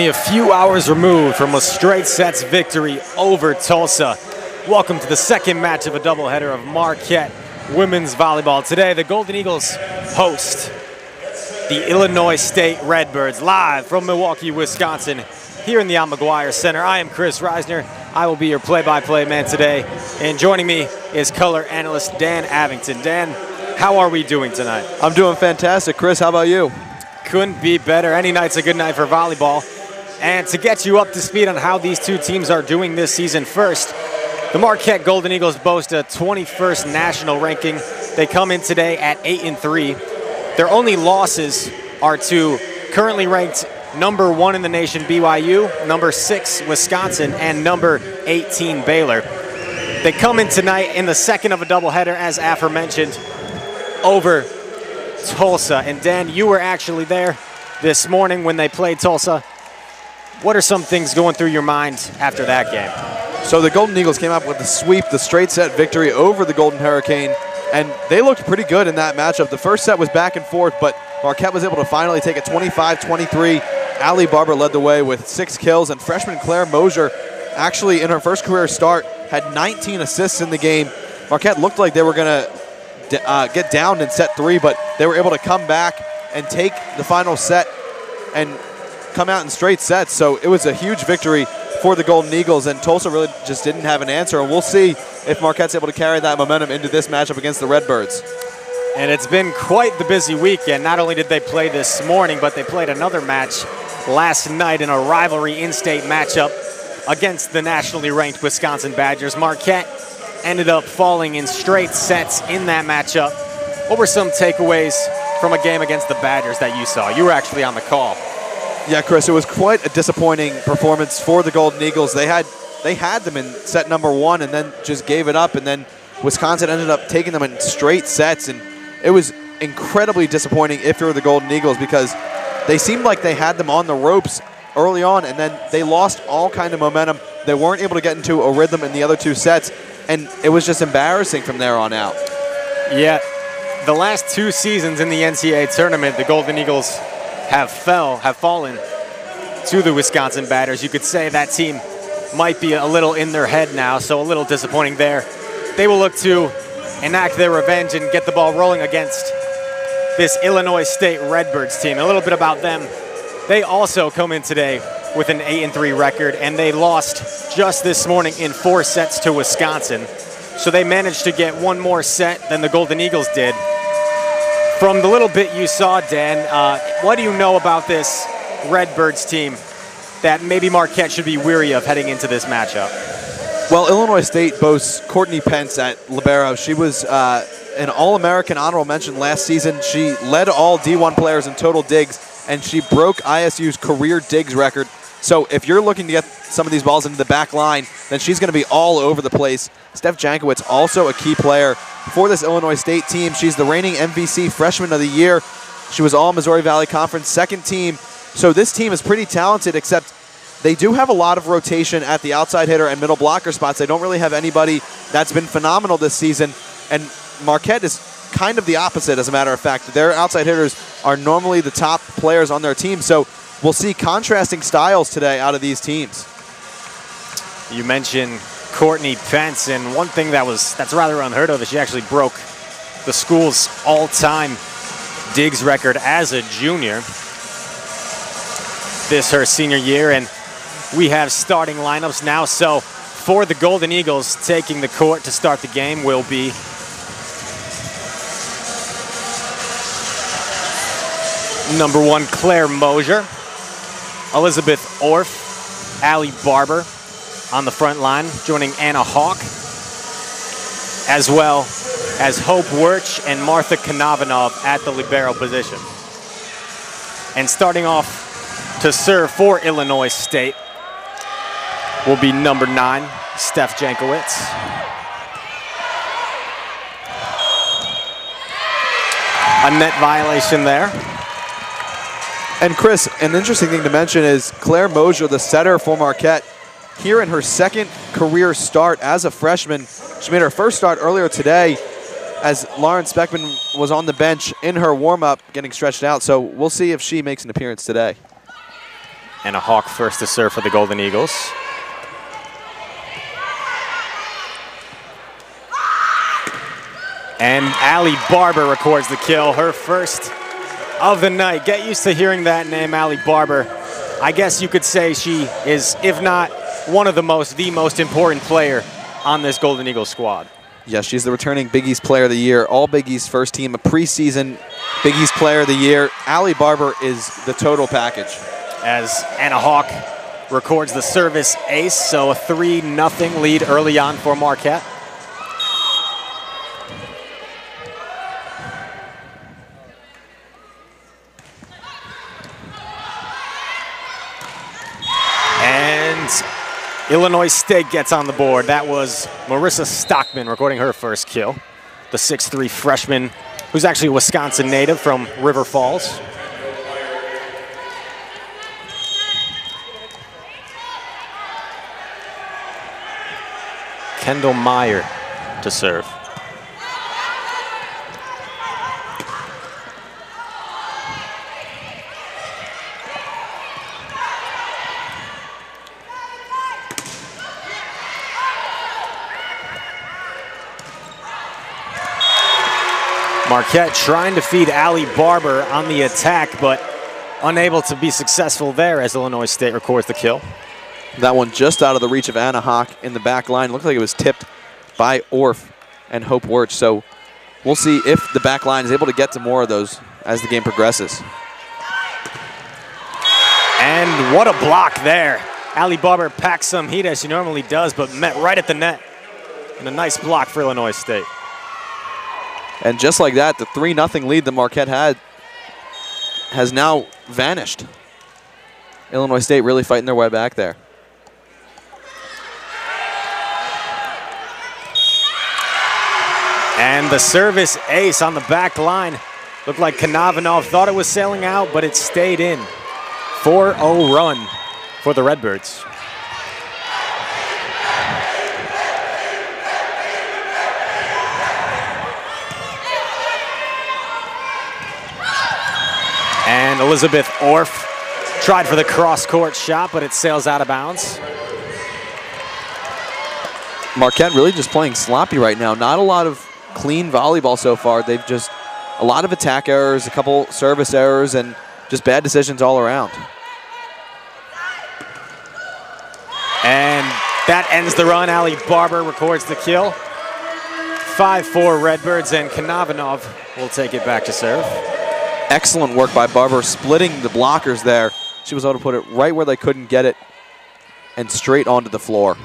Only a few hours removed from a straight sets victory over Tulsa. Welcome to the second match of a doubleheader of Marquette women's volleyball. Today, the Golden Eagles host the Illinois State Redbirds live from Milwaukee, Wisconsin, here in the Al McGuire Center. I am Chris Reisner. I will be your play-by-play man today. And joining me is color analyst Dan Avington. Dan, how are we doing tonight? I'm doing fantastic. Chris, how about you? Couldn't be better. Any night's a good night for volleyball. And to get you up to speed on how these two teams are doing this season, first, the Marquette Golden Eagles boast a 21st national ranking. They come in today at 8-3. Their only losses are to currently ranked number 1 in the nation BYU, number 6 Wisconsin, and number 18 Baylor. They come in tonight in the second of a doubleheader, as aforementioned, over Tulsa. And Dan, you were actually there this morning when they played Tulsa. What are some things going through your mind after that game? So the Golden Eagles came out with the sweep, the straight set victory over the Golden Hurricane, and they looked pretty good in that matchup. The first set was back and forth, but Marquette was able to finally take it 25-23. Allie Barber led the way with 6 kills, and freshman Claire Mosier, actually in her first career start, had 19 assists in the game. Marquette looked like they were going to get down in set 3, but they were able to come back and take the final set and come out in straight sets. So it was a huge victory for the Golden Eagles, and Tulsa really just didn't have an answer. And we'll see if Marquette's able to carry that momentum into this matchup against the Redbirds. And it's been quite the busy weekend. Not only did they play this morning, but they played another match last night in a rivalry in-state matchup against the nationally ranked Wisconsin Badgers. Marquette ended up falling in straight sets in that matchup. What were some takeaways from a game against the Badgers that you saw? You were actually on the call. Yeah, Chris, it was quite a disappointing performance for the Golden Eagles. They had them in set number 1 and then just gave it up, and then Wisconsin ended up taking them in straight sets, and it was incredibly disappointing if you're the Golden Eagles, because they seemed like they had them on the ropes early on, and then they lost all kind of momentum. They weren't able to get into a rhythm in the other 2 sets, and it was just embarrassing from there on out. Yeah, the last 2 seasons in the NCAA tournament, the Golden Eagles have fallen to the Wisconsin Badgers. You could say that team might be a little in their head now, so a little disappointing there. They will look to enact their revenge and get the ball rolling against this Illinois State Redbirds team. A little bit about them. They also come in today with an 8-3 record, and they lost just this morning in 4 sets to Wisconsin. So they managed to get one more set than the Golden Eagles did. From the little bit you saw, Dan, what do you know about this Redbirds team that maybe Marquette should be weary of heading into this matchup? Well, Illinois State boasts Courtney Pence at libero. She was an All-American honorable mention last season. She led all D1 players in total digs, and she broke ISU's career digs record. So if you're looking to get some of these balls into the back line, then she's going to be all over the place. Steph Jankowicz, also a key player for this Illinois State team. She's the reigning MVC Freshman of the Year. She was all Missouri Valley Conference second team. So this team is pretty talented, except they do have a lot of rotation at the outside hitter and middle blocker spots. They don't really have anybody that's been phenomenal this season. And Marquette is kind of the opposite, as a matter of fact. Their outside hitters are normally the top players on their team. So we'll see contrasting styles today out of these teams. You mentioned Courtney Pence, and one thing that's rather unheard of is she actually broke the school's all-time digs record as a junior. This her senior year, and we have starting lineups now. So for the Golden Eagles, taking the court to start the game will be number 1, Claire Mosier, Elizabeth Orff, Allie Barber on the front line, joining Anna Hawk, as well as Hope Wirch and Martha Konavanov at the libero position. And starting off to serve for Illinois State will be number 9, Steph Jankowicz. A net violation there. And Chris, an interesting thing to mention is Claire Mosier, the setter for Marquette, here in her second career start as a freshman. She made her first start earlier today as Lauren Speckman was on the bench in her warm-up getting stretched out. So we'll see if she makes an appearance today. and a Hawk first to serve for the Golden Eagles. And Allie Barber records the kill, her first of the night. Get used to hearing that name, Allie Barber. I guess you could say she is, if not one of the most important player on this Golden Eagles squad. Yeah, she's the returning Big East Player of the Year, all Big East first team, a preseason Big East Player of the Year. Allie Barber is the total package. As Anna Hawk records the service ace, so a 3-0 lead early on for Marquette. And Illinois State gets on the board. That was Marissa Stockman recording her first kill. The 6'3" freshman who's actually a Wisconsin native from River Falls. Kendall Meyer to serve. Marquette trying to feed Allie Barber on the attack, but unable to be successful there as Illinois State records the kill. That one just out of the reach of Anna Hawk in the back line. Looked like it was tipped by Orff and Hope Wirch. So we'll see if the back line is able to get to more of those as the game progresses. And what a block there. Allie Barber packed some heat as she normally does, but met right at the net. And a nice block for Illinois State. And just like that, the 3-0 lead that Marquette had has now vanished. Illinois State really fighting their way back there. And the service ace on the back line. Looked like Kanavanov thought it was sailing out, but it stayed in. 4-0 run for the Redbirds. And Elizabeth Orff tried for the cross-court shot, but it sails out of bounds. Marquette really just playing sloppy right now. Not a lot of clean volleyball so far. They've just a lot of attack errors, a couple service errors, and just bad decisions all around. And that ends the run. Allie Barber records the kill. 5-4 Redbirds, and Kanavanov will take it back to serve. Excellent work by Barber, splitting the blockers there. She was able to put it right where they couldn't get it and straight onto the floor.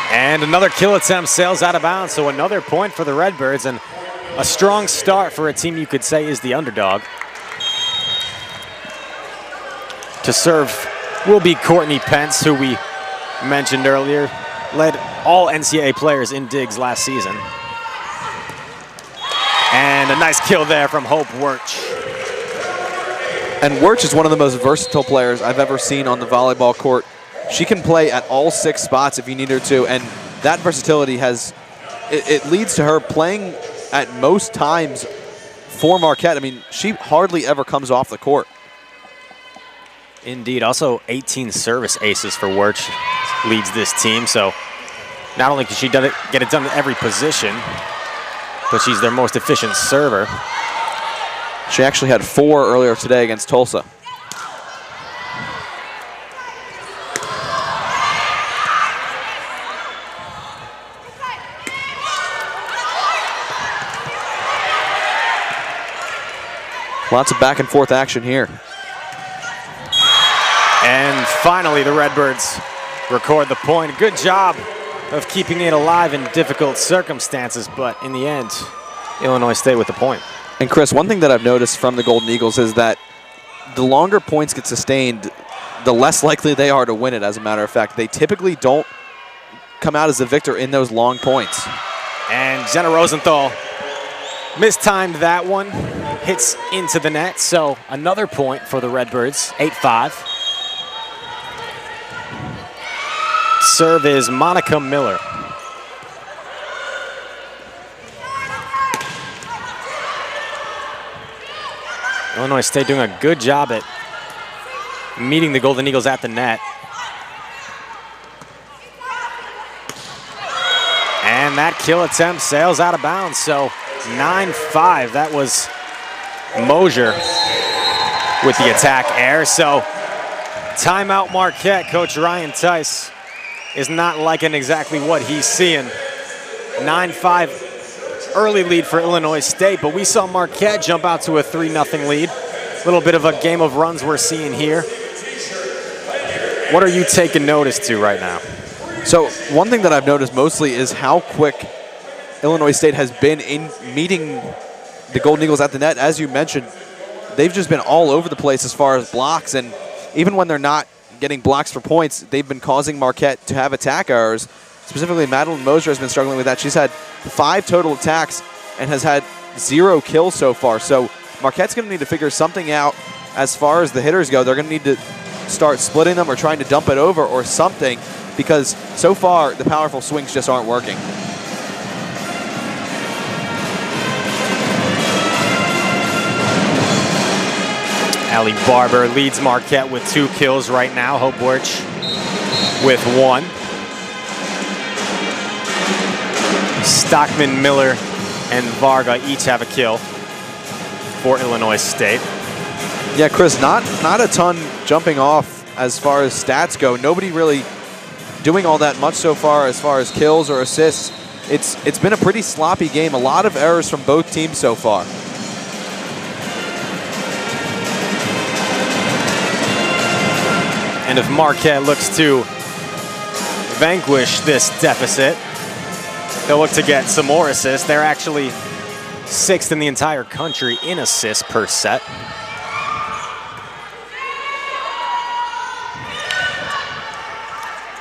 And another kill attempt sails out of bounds, so another point for the Redbirds, and a strong start for a team you could say is the underdog. To serve will be Courtney Pence, who we mentioned earlier, led all NCAA players in digs last season. And a nice kill there from Hope Wirch. And Wirch is one of the most versatile players I've ever seen on the volleyball court. She can play at all 6 spots if you need her to, and that versatility it leads to her playing at most times for Marquette. I mean, she hardly ever comes off the court. Indeed, also 18 service aces for Wirch leads this team, so not only can she get it done at every position, but she's their most efficient server. She actually had 4 earlier today against Tulsa. Lots of back and forth action here. And finally, the Redbirds record the point. Good job of keeping it alive in difficult circumstances, but in the end, Illinois State with the point. And Chris, one thing that I've noticed from the Golden Eagles is that the longer points get sustained, the less likely they are to win it, as a matter of fact. They typically don't come out as the victor in those long points. And Jenna Rosenthal mistimed that one, hits into the net, so another point for the Redbirds, 8-5. Serve is Monica Miller. Illinois State doing a good job at meeting the Golden Eagles at the net. And that kill attempt sails out of bounds, so 9-5. That was Mosier with the attack error. So timeout Marquette. Coach Ryan Tice is not liking exactly what he's seeing. 9-5 early lead for Illinois State, but we saw Marquette jump out to a 3-0 lead. A little bit of a game of runs we're seeing here. What are you taking notice to right now? So one thing that I've noticed mostly is how quick Illinois State has been in meeting the Golden Eagles at the net. As you mentioned, they've just been all over the place as far as blocks, and even when they're not getting blocks for points, they've been causing Marquette to have attack errors. Specifically, Madeline Mosier has been struggling with that. She's had 5 total attacks and has had 0 kills so far. So Marquette's going to need to figure something out as far as the hitters go. They're going to need to start splitting them or trying to dump it over or something, because so far the powerful swings just aren't working. Allie Barber leads Marquette with 2 kills right now. Hope Wirch with 1. Stockman, Miller, and Varga each have a kill for Illinois State. Yeah, Chris, not a ton jumping off as far as stats go. Nobody really doing all that much so far as kills or assists. It's been a pretty sloppy game. A lot of errors from both teams so far. And if Marquette looks to vanquish this deficit, they'll look to get some more assists. They're actually 6th in the entire country in assists per set.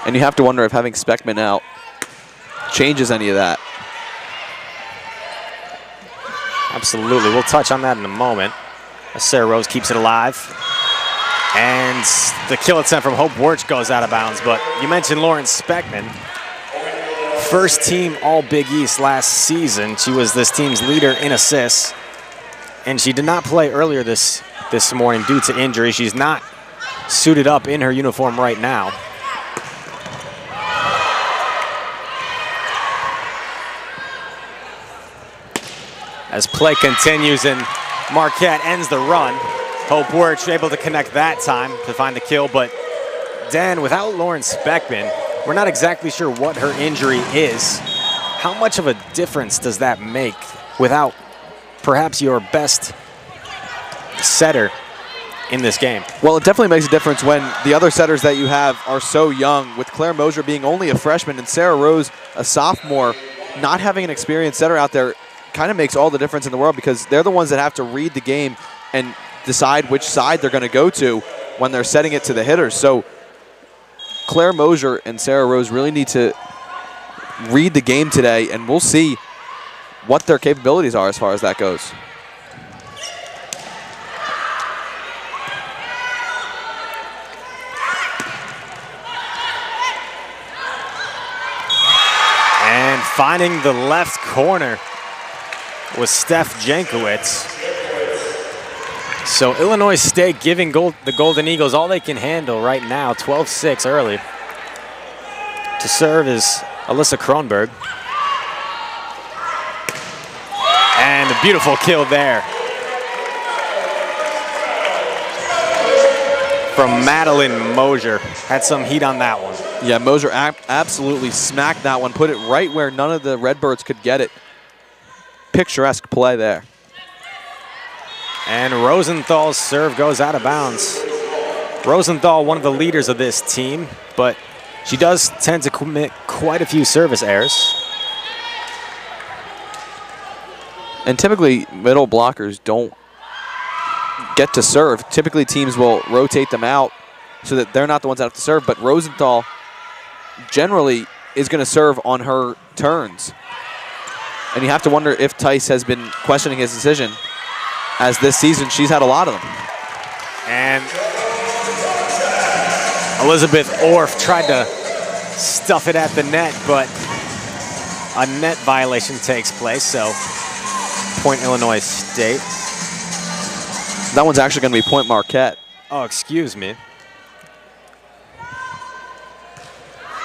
And you have to wonder if having Speckman out changes any of that. Absolutely. We'll touch on that in a moment. As Sarah Rose keeps it alive. And the kill attempt from Hope Wirch goes out of bounds. But you mentioned Lauren Speckman. First team All Big East last season. She was this team's leader in assists. And she did not play earlier this morning due to injury. She's not suited up in her uniform right now. As play continues and Marquette ends the run. Hope Wirch able to connect that time to find the kill, but Dan, without Lauren Speckman, we're not exactly sure what her injury is. How much of a difference does that make without perhaps your best setter in this game? Well, it definitely makes a difference when the other setters that you have are so young, with Claire Mosier being only a freshman and Sarah Rose a sophomore. Not having an experienced setter out there kind of makes all the difference in the world, because they're the ones that have to read the game and decide which side they're going to go to when they're setting it to the hitters. So Claire Mosier and Sarah Rose really need to read the game today, and we'll see what their capabilities are as far as that goes. And finding the left corner was Steph Jankowitz. So Illinois State giving the Golden Eagles all they can handle right now, 12-6 early. To serve is Alyssa Kronberg. And a beautiful kill there from Madeline Mosier. Had some heat on that one. Yeah, Mosier absolutely smacked that one, put it right where none of the Redbirds could get it. Picturesque play there. And Rosenthal's serve goes out of bounds. Rosenthal, one of the leaders of this team, but she does tend to commit quite a few service errors. And typically, middle blockers don't get to serve. Typically, teams will rotate them out so that they're not the ones that have to serve, but Rosenthal generally is going to serve on her turns. And you have to wonder if Tice has been questioning his decision, as this season she's had a lot of them. And Elizabeth Orff tried to stuff it at the net, but a net violation takes place, so point Illinois State. That one's actually going to be point Marquette. Oh, excuse me.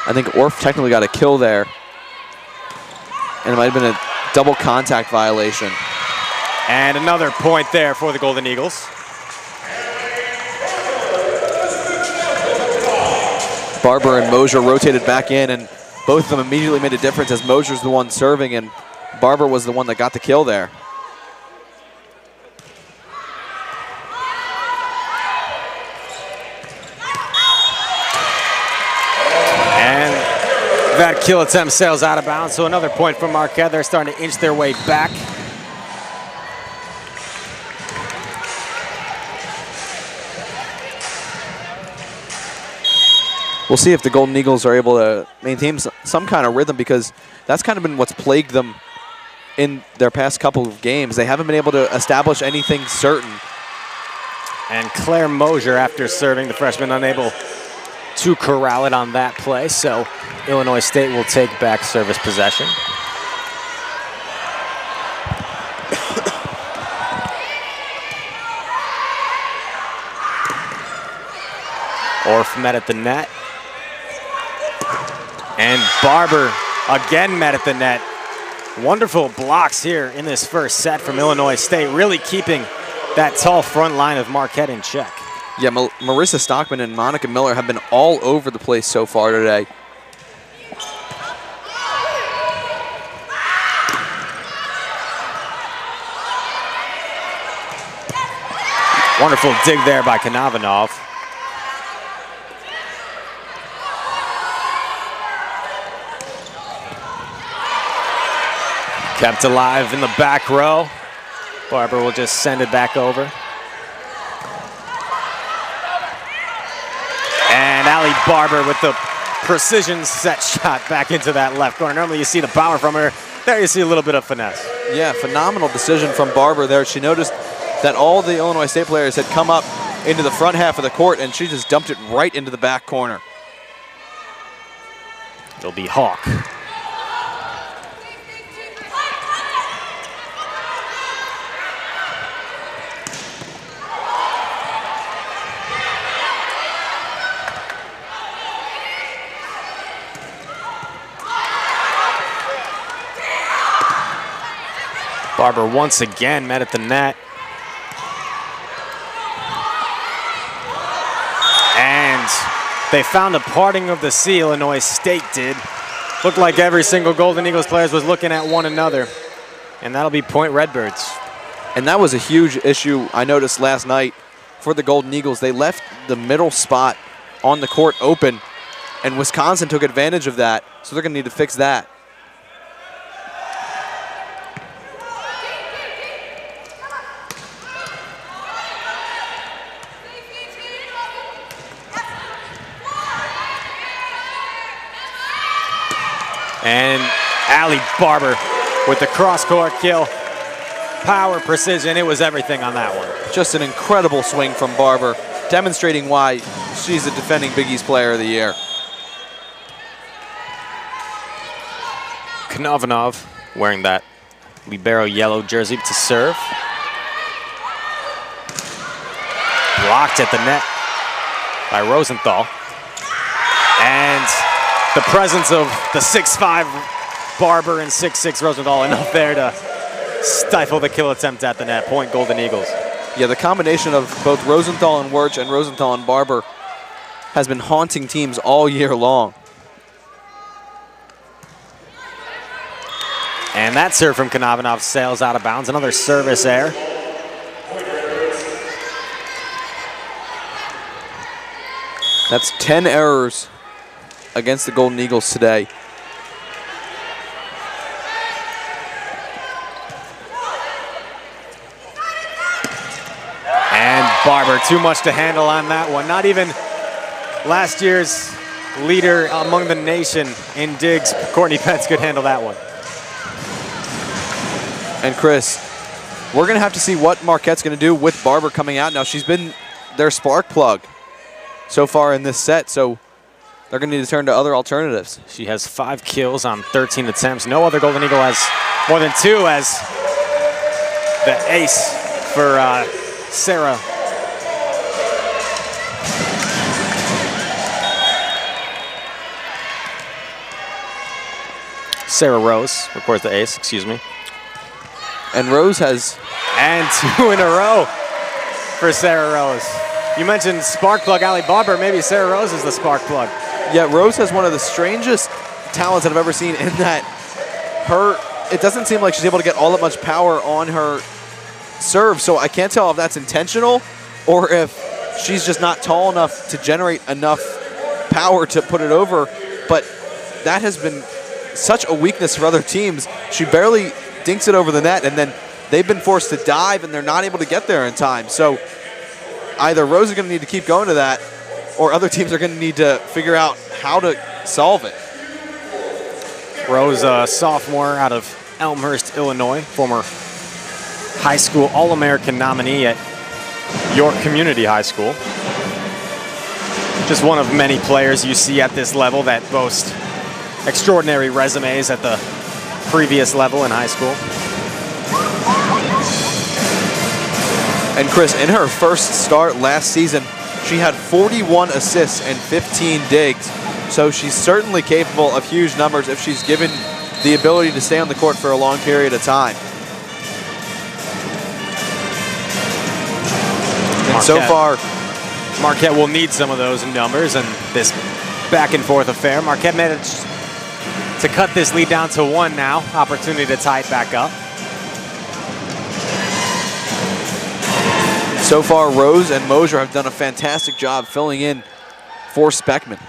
I think Orff technically got a kill there. And it might have been a double contact violation. And another point there for the Golden Eagles. Barber and Mosier rotated back in, and both of them immediately made a difference as Mosier's the one serving and Barber was the one that got the kill there. And that kill attempt sails out of bounds, so another point for Marquette. They're starting to inch their way back. We'll see if the Golden Eagles are able to maintain some kind of rhythm, because that's kind of been what's plagued them in their past couple of games. They haven't been able to establish anything certain. And Claire Mosier, after serving, the freshman unable to corral it on that play, so Illinois State will take back service possession. Orff met at the net. And Barber again met at the net. Wonderful blocks here in this first set from Illinois State, really keeping that tall front line of Marquette in check. Yeah, Marissa Stockman and Monica Miller have been all over the place so far today. Wonderful dig there by Konavanov. Kept alive in the back row. Barber will just send it back over. And Allie Barber with the precision set shot back into that left corner. Normally you see the power from her. There you see a little bit of finesse. Yeah, phenomenal decision from Barber there. She noticed that all the Illinois State players had come up into the front half of the court, and she just dumped it right into the back corner. It'll be Hawk. Barber once again met at the net. And they found a parting of the sea, Illinois State did. Looked like every single Golden Eagles player was looking at one another. And that'll be point Redbirds. And that was a huge issue I noticed last night for the Golden Eagles. They left the middle spot on the court open, and Wisconsin took advantage of that, so they're going to need to fix that. And Allie Barber with the cross-court kill. Power, precision, it was everything on that one. Just an incredible swing from Barber, demonstrating why she's the defending Big East Player of the Year. Konavanov wearing that libero yellow jersey to serve. Blocked at the net by Rosenthal. And the presence of the 6'5" Barber and 6'6" Rosenthal enough there to stifle the kill attempt at the net. Point Golden Eagles. Yeah, the combination of both Rosenthal and Wirtz and Rosenthal and Barber has been haunting teams all year long. And that serve from Konavanov sails out of bounds. Another service error. That's 10 errors against the Golden Eagles today. And Barber, too much to handle on that one. Not even last year's leader among the nation in digs, Courtney Pence, could handle that one. And Chris, we're going to have to see what Marquette's going to do with Barber coming out. Now, she's been their spark plug so far in this set, so they're going to need to turn to other alternatives. She has 5 kills on 13 attempts. No other Golden Eagle has more than 2 as the ace for Sarah. Sarah Rose records the ace, excuse me. And Rose has... And 2 in a row for Sarah Rose. You mentioned spark plug Ali Barber. Maybe Sarah Rose is the spark plug. Yeah, Rose has one of the strangest talents that I've ever seen in that it doesn't seem like she's able to get all that much power on her serve, so I can't tell if that's intentional or if she's just not tall enough to generate enough power to put it over, but that has been such a weakness for other teams. She barely dinks it over the net, and then they've been forced to dive, and they're not able to get there in time. So either Rose is going to need to keep going to that, or other teams are going to need to figure out how to solve it. Rose, a sophomore out of Elmhurst, Illinois, former high school All-American nominee at York Community High School. Just one of many players you see at this level that boast extraordinary resumes at the previous level in high school. And Chris, in her first start last season, she had 41 assists and 15 digs. So she's certainly capable of huge numbers if she's given the ability to stay on the court for a long period of time. And so far, Marquette will need some of those numbers in this back and forth affair. Marquette managed to cut this lead down to 1 now. Opportunity to tie it back up. So far, Rose and Mosier have done a fantastic job filling in for Speckman.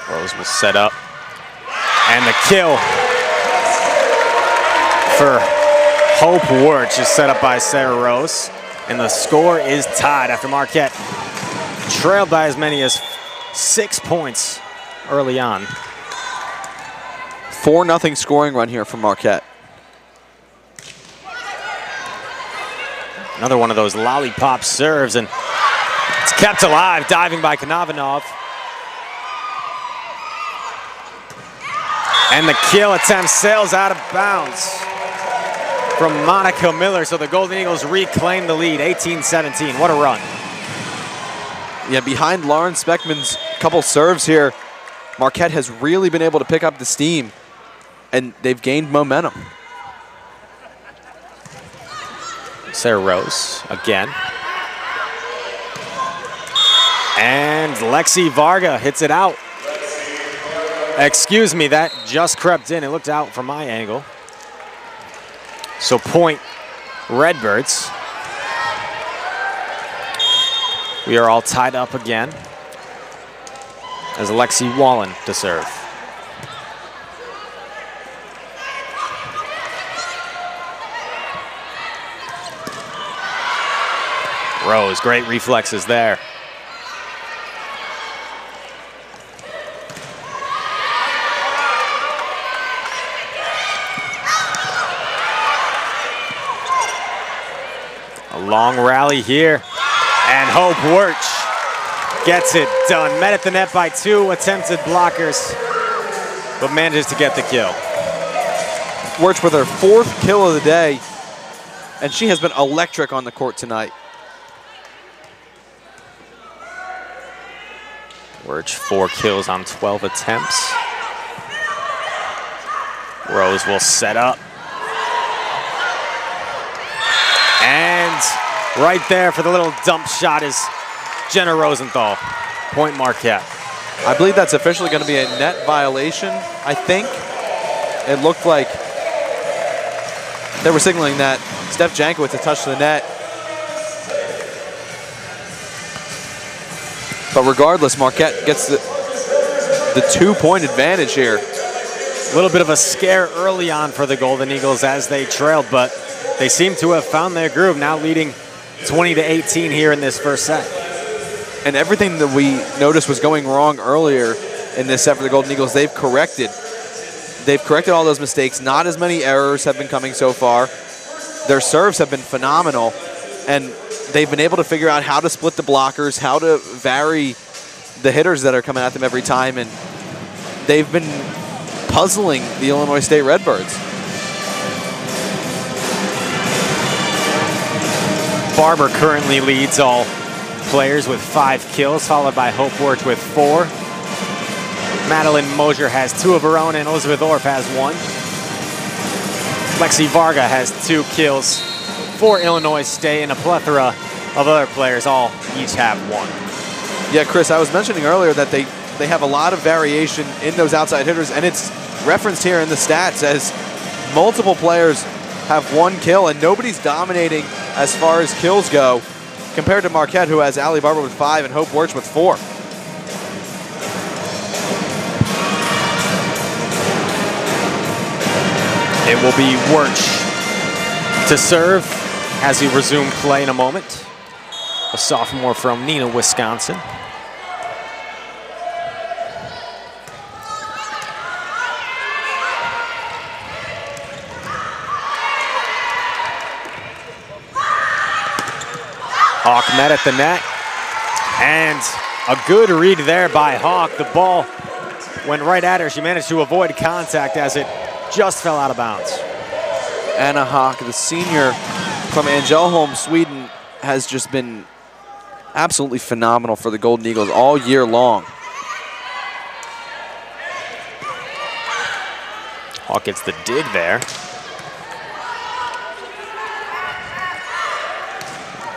Rose will set up. And the kill for Hope Wirtz is set up by Sarah Rose. And the score is tied after Marquette trailed by as many as 6 points early on. 4-0 scoring run here from Marquette. Another one of those lollipop serves, and it's kept alive, diving by Konavanov. And the kill attempt sails out of bounds from Monica Miller, so the Golden Eagles reclaim the lead, 18-17. What a run. Yeah, behind Lauren Speckman's couple serves here, Marquette has really been able to pick up the steam, and they've gained momentum. Sarah Rose again. And Lexi Varga hits it out. Excuse me, that just crept in. It looked out from my angle. So point Redbirds. We are all tied up again as Lexi Wallen to serve. Rose, great reflexes there. A long rally here. And Hope Wirtz gets it done. Met at the net by 2 attempted blockers, but manages to get the kill. Wirtz with her 4th kill of the day, and she has been electric on the court tonight. Wirtz 4 kills on 12 attempts. Rose will set up. And right there for the little dump shot is Jenna Rosenthal. Point Marquette. I believe that's officially going to be a net violation, I think. It looked like they were signaling that Steph Jankowicz had touched the net. But regardless, Marquette gets the 2-point advantage here. A little bit of a scare early on for the Golden Eagles as they trailed, but they seem to have found their groove, now leading 20-18 here in this first set. And everything that we noticed was going wrong earlier in this set for the Golden Eagles, they've corrected. they've corrected all those mistakes. Not as many errors have been coming so far. Their serves have been phenomenal, and they've been able to figure out how to split the blockers, how to vary the hitters that are coming at them every time, and they've been puzzling the Illinois State Redbirds. Barber currently leads all players with 5 kills, followed by Hope Wirch with 4. Madeline Mosier has 2 of her own, and Elizabeth Orff has 1. Lexi Varga has 2 kills for Illinois State, and a plethora of other players all each have 1. Yeah, Chris, I was mentioning earlier that they have a lot of variation in those outside hitters, and it's referenced here in the stats as multiple players have 1 kill, and nobody's dominating as far as kills go, compared to Marquette, who has Allie Barber with 5 and Hope Wirch with 4. It will be Wirch to serve as we resume play in a moment. A sophomore from Neenah, Wisconsin. Hawk met at the net, and a good read there by Hawk. The ball went right at her. She managed to avoid contact as it just fell out of bounds. Anna Hawk, the senior from Angelholm, Sweden, has just been absolutely phenomenal for the Golden Eagles all year long. Hawk gets the dig there.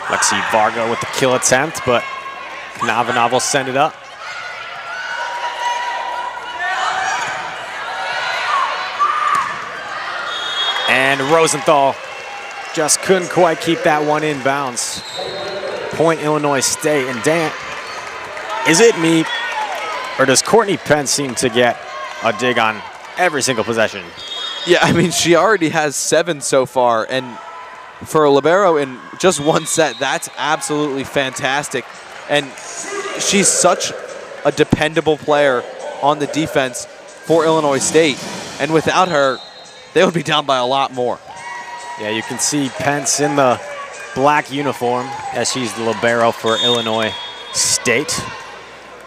Lexi Varga with the kill attempt, but Knavanov will send it up. And Rosenthal just couldn't quite keep that one in bounds. Point Illinois State. And Dan, is it me, or does Courtney Pence seem to get a dig on every single possession? Yeah, I mean, she already has 7 so far, and for a libero in just 1 set, that's absolutely fantastic. And she's such a dependable player on the defense for Illinois State. And without her, they would be down by a lot more. Yeah, you can see Pence in the black uniform as she's the libero for Illinois State.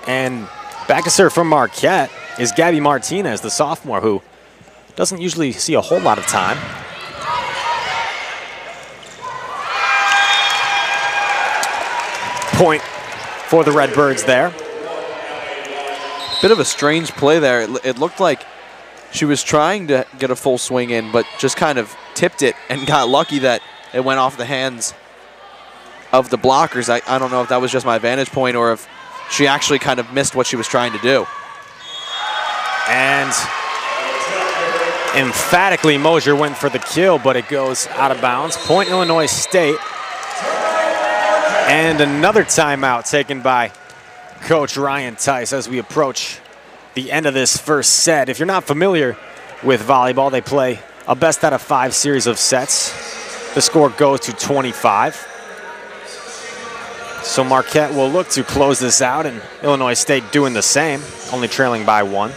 And back to serve from Marquette is Gabby Martinez, the sophomore, who doesn't usually see a whole lot of time. Point for the Redbirds there. Bit of a strange play there. It looked like she was trying to get a full swing in, but just kind of tipped it and got lucky that it went off the hands of the blockers. I don't know if that was just my vantage point or if she actually kind of missed what she was trying to do. And emphatically, Mosier went for the kill, but it goes out of bounds. Point Illinois State. And another timeout taken by Coach Ryan Tice as we approach the end of this first set. If you're not familiar with volleyball, they play a best out of 5 series of sets. The score goes to 25. So Marquette will look to close this out, and Illinois State doing the same, only trailing by 1.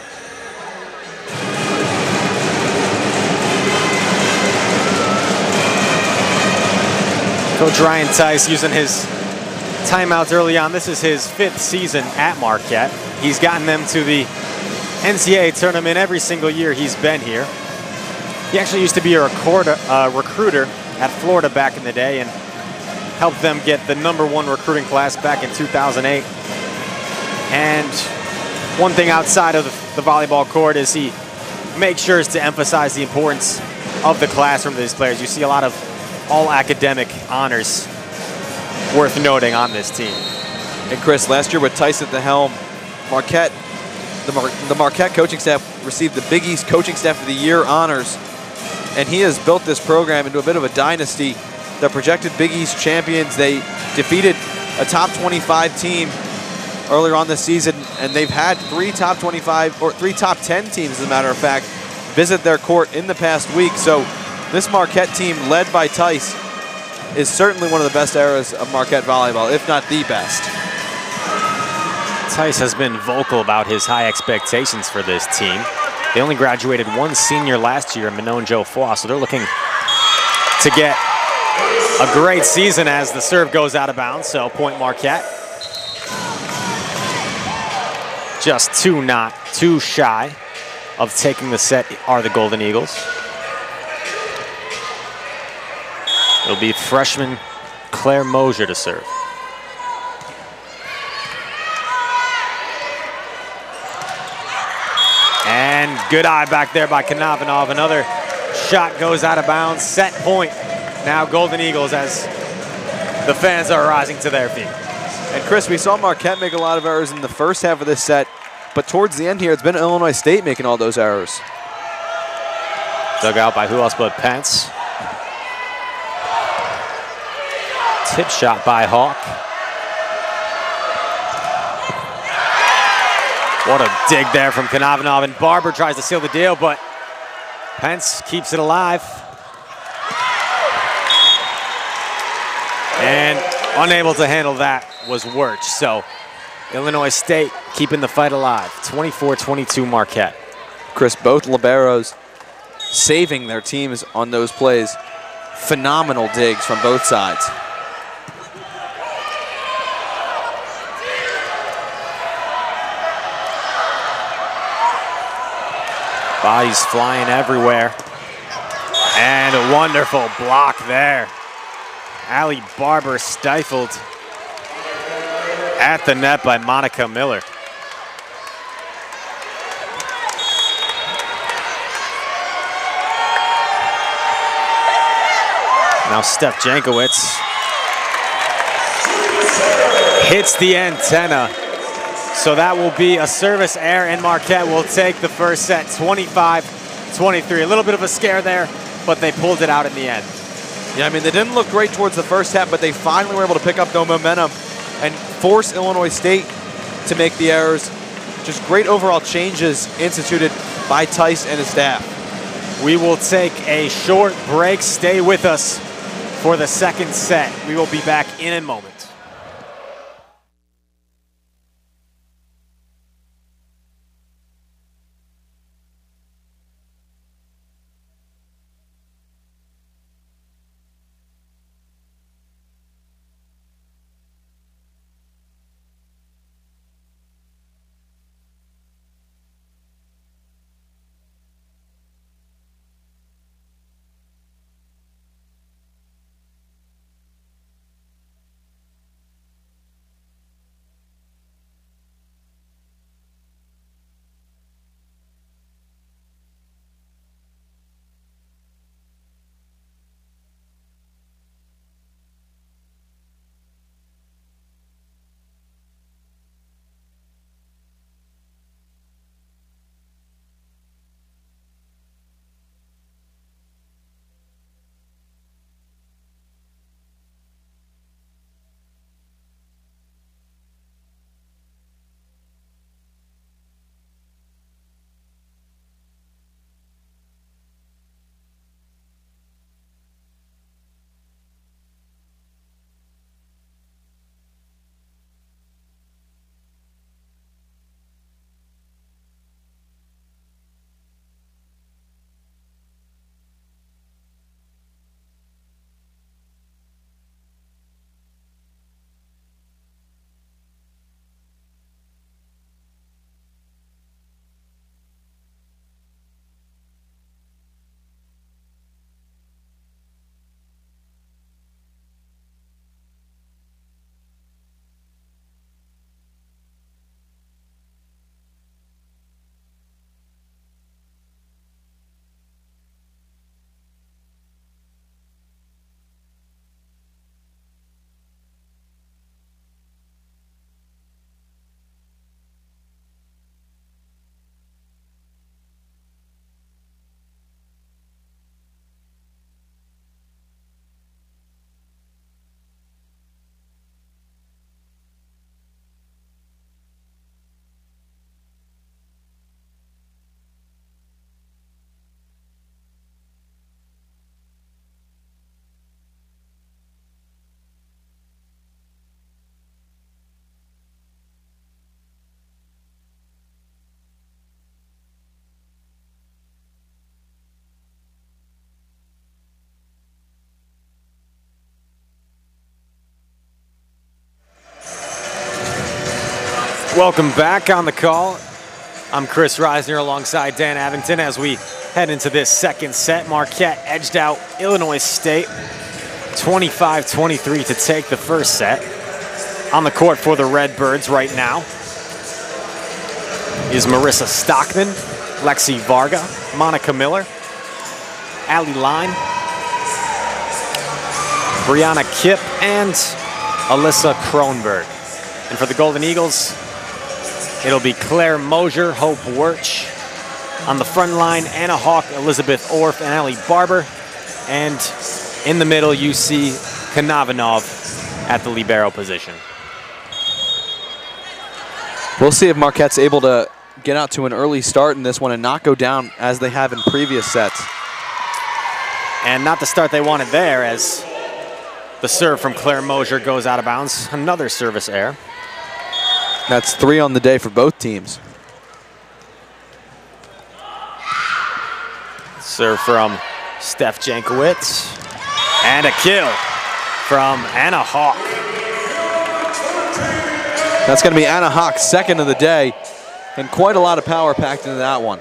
Coach Ryan Tice using his timeouts early on. This is his 5th season at Marquette. He's gotten them to the NCAA tournament every single year he's been here. He actually used to be a recruiter at Florida back in the day and helped them get the #1 recruiting class back in 2008. And one thing outside of the volleyball court is he makes sure to emphasize the importance of the classroom to these players. You see a lot of all academic honors worth noting on this team. And Chris, last year with Tice at the helm, Marquette, the Marquette coaching staff received the Big East Coaching Staff of the Year honors, and he has built this program into a bit of a dynasty. The projected Big East champions, they defeated a top 25 team earlier on this season, and they've had 3 top 25 or 3 top 10 teams, as a matter of fact, visit their court in the past week. So this Marquette team, led by Tice, is certainly one of the best eras of Marquette volleyball, if not the best. Tice has been vocal about his high expectations for this team. They only graduated one senior last year, Manon Joe Foy, so they're looking to get a great season as the serve goes out of bounds, so point Marquette. Just too shy of taking the set are the Golden Eagles. It'll be freshman Claire Mosier to serve. And good eye back there by Kanavanov. Another shot goes out of bounds. Set point. Now Golden Eagles as the fans are rising to their feet. And Chris, we saw Marquette make a lot of errors in the first half of this set, but towards the end here, it's been Illinois State making all those errors. Dug out by who else but Pence. Tip shot by Hawk. What a dig there from Kanavanov, and Barber tries to seal the deal, but Pence keeps it alive. And unable to handle that was Wirch. So Illinois State keeping the fight alive. 24-22 Marquette. Chris, both liberos saving their teams on those plays. Phenomenal digs from both sides. Bodies flying everywhere. And a wonderful block there. Allie Barber stifled at the net by Monica Miller. Now Steph Jankowicz hits the antenna. So that will be a service error, and Marquette will take the first set 25-23. A little bit of a scare there, but they pulled it out in the end. Yeah, I mean, they didn't look great towards the first half, but they finally were able to pick up no momentum and force Illinois State to make the errors. Just great overall changes instituted by Tice and his staff. We will take a short break. Stay with us for the second set. We will be back in a moment. Welcome back on the call. I'm Chris Reisner alongside Dan Avington as we head into this second set. Marquette edged out Illinois State 25-23 to take the first set. On the court for the Redbirds right now is Marissa Stockman, Lexi Varga, Monica Miller, Allie Line, Brianna Kipp, and Alyssa Kronberg. And for the Golden Eagles, it'll be Claire Mosier, Hope Wirch. On the front line, Anna Hawk, Elizabeth Orff, and Allie Barber. And in the middle, you see Konavanov at the libero position. We'll see if Marquette's able to get out to an early start in this one and not go down as they have in previous sets. And not the start they wanted there, as the serve from Claire Mosier goes out of bounds. Another service error. That's 3 on the day for both teams. Serve from Steph Jankowicz. And a kill from Anna Hawk. That's going to be Anna Hawk's second of the day, and quite a lot of power packed into that one.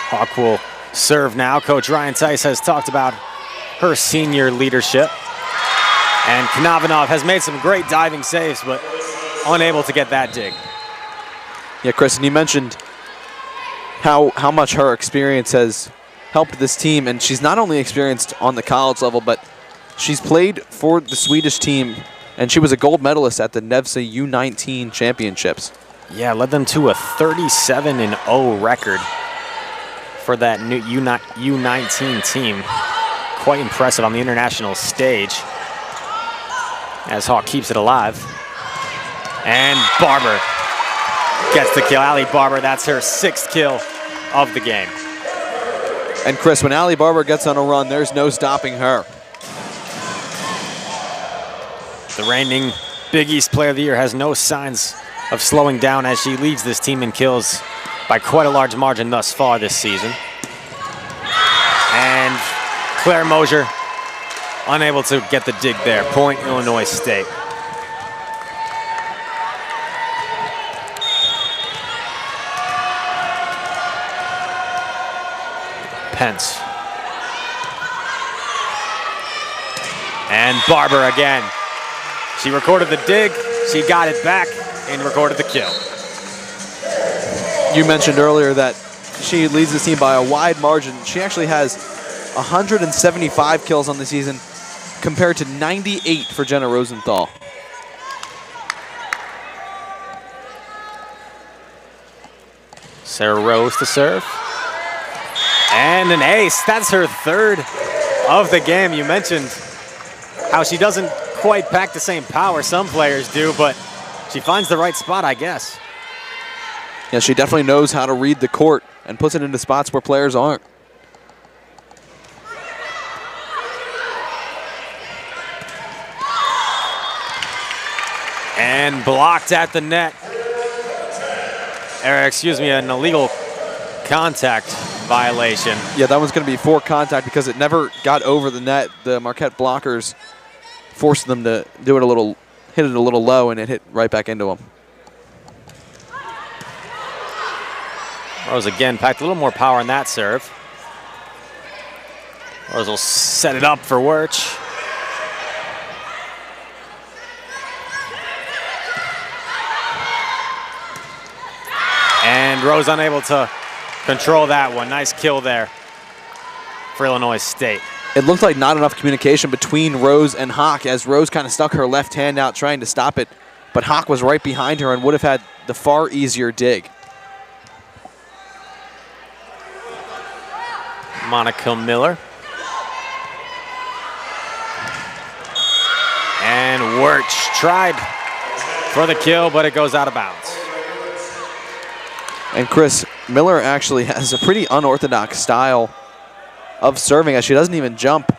Hawk will serve now. Coach Ryan Tice has talked about her senior leadership. And Konavanov has made some great diving saves, but unable to get that dig. Yeah, Chris, and you mentioned how much her experience has helped this team, and she's not only experienced on the college level, but she's played for the Swedish team, and she was a gold medalist at the Nevsa U19 championships. Yeah, led them to a 37-0 record for that new U19 team. Quite impressive on the international stage, as Hawk keeps it alive. And Barber gets the kill. Allie Barber, that's her 6th kill of the game. And Chris, when Allie Barber gets on a run, there's no stopping her. The reigning Big East Player of the Year has no signs of slowing down as she leads this team in kills by quite a large margin thus far this season. And Claire Mosier unable to get the dig there. Point Illinois State. Pence. And Barber again. She recorded the dig, she got it back, and recorded the kill. You mentioned earlier that she leads the team by a wide margin. She actually has 175 kills on the season compared to 98 for Jenna Rosenthal. Sarah Rose to serve. And an ace. That's her 3rd of the game. You mentioned how she doesn't quite pack the same power some players do, but she finds the right spot, I guess. Yeah, she definitely knows how to read the court and puts it into spots where players aren't. And blocked at the net. Excuse me, an illegal contact violation. Yeah, that one's going to be for contact because it never got over the net. The Marquette blockers forced them to do it hit it a little low, and it hit right back into them. Rose again packed a little more power in that serve. Rose will set it up for Wirch. And Rose unable to control that one. Nice kill there for Illinois State. It looked like not enough communication between Rose and Hawk, as Rose kind of stuck her left hand out trying to stop it, but Hawk was right behind her and would have had the far easier dig. Monica Miller. And Wirch tried for the kill, but it goes out of bounds. And Chris, Miller actually has a pretty unorthodox style of serving, as she doesn't even jump.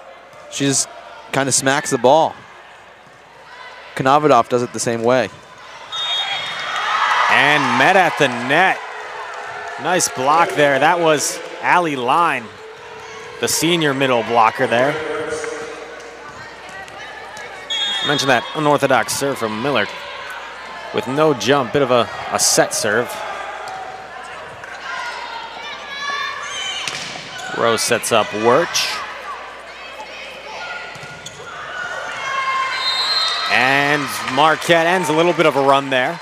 She just kind of smacks the ball. Konavanov does it the same way. And met at the net. Nice block there. That was Allie Line, the senior middle blocker there. Mentioned that unorthodox serve from Miller with no jump, bit of a set serve. Rose sets up Wirch. And Marquette ends a little bit of a run there.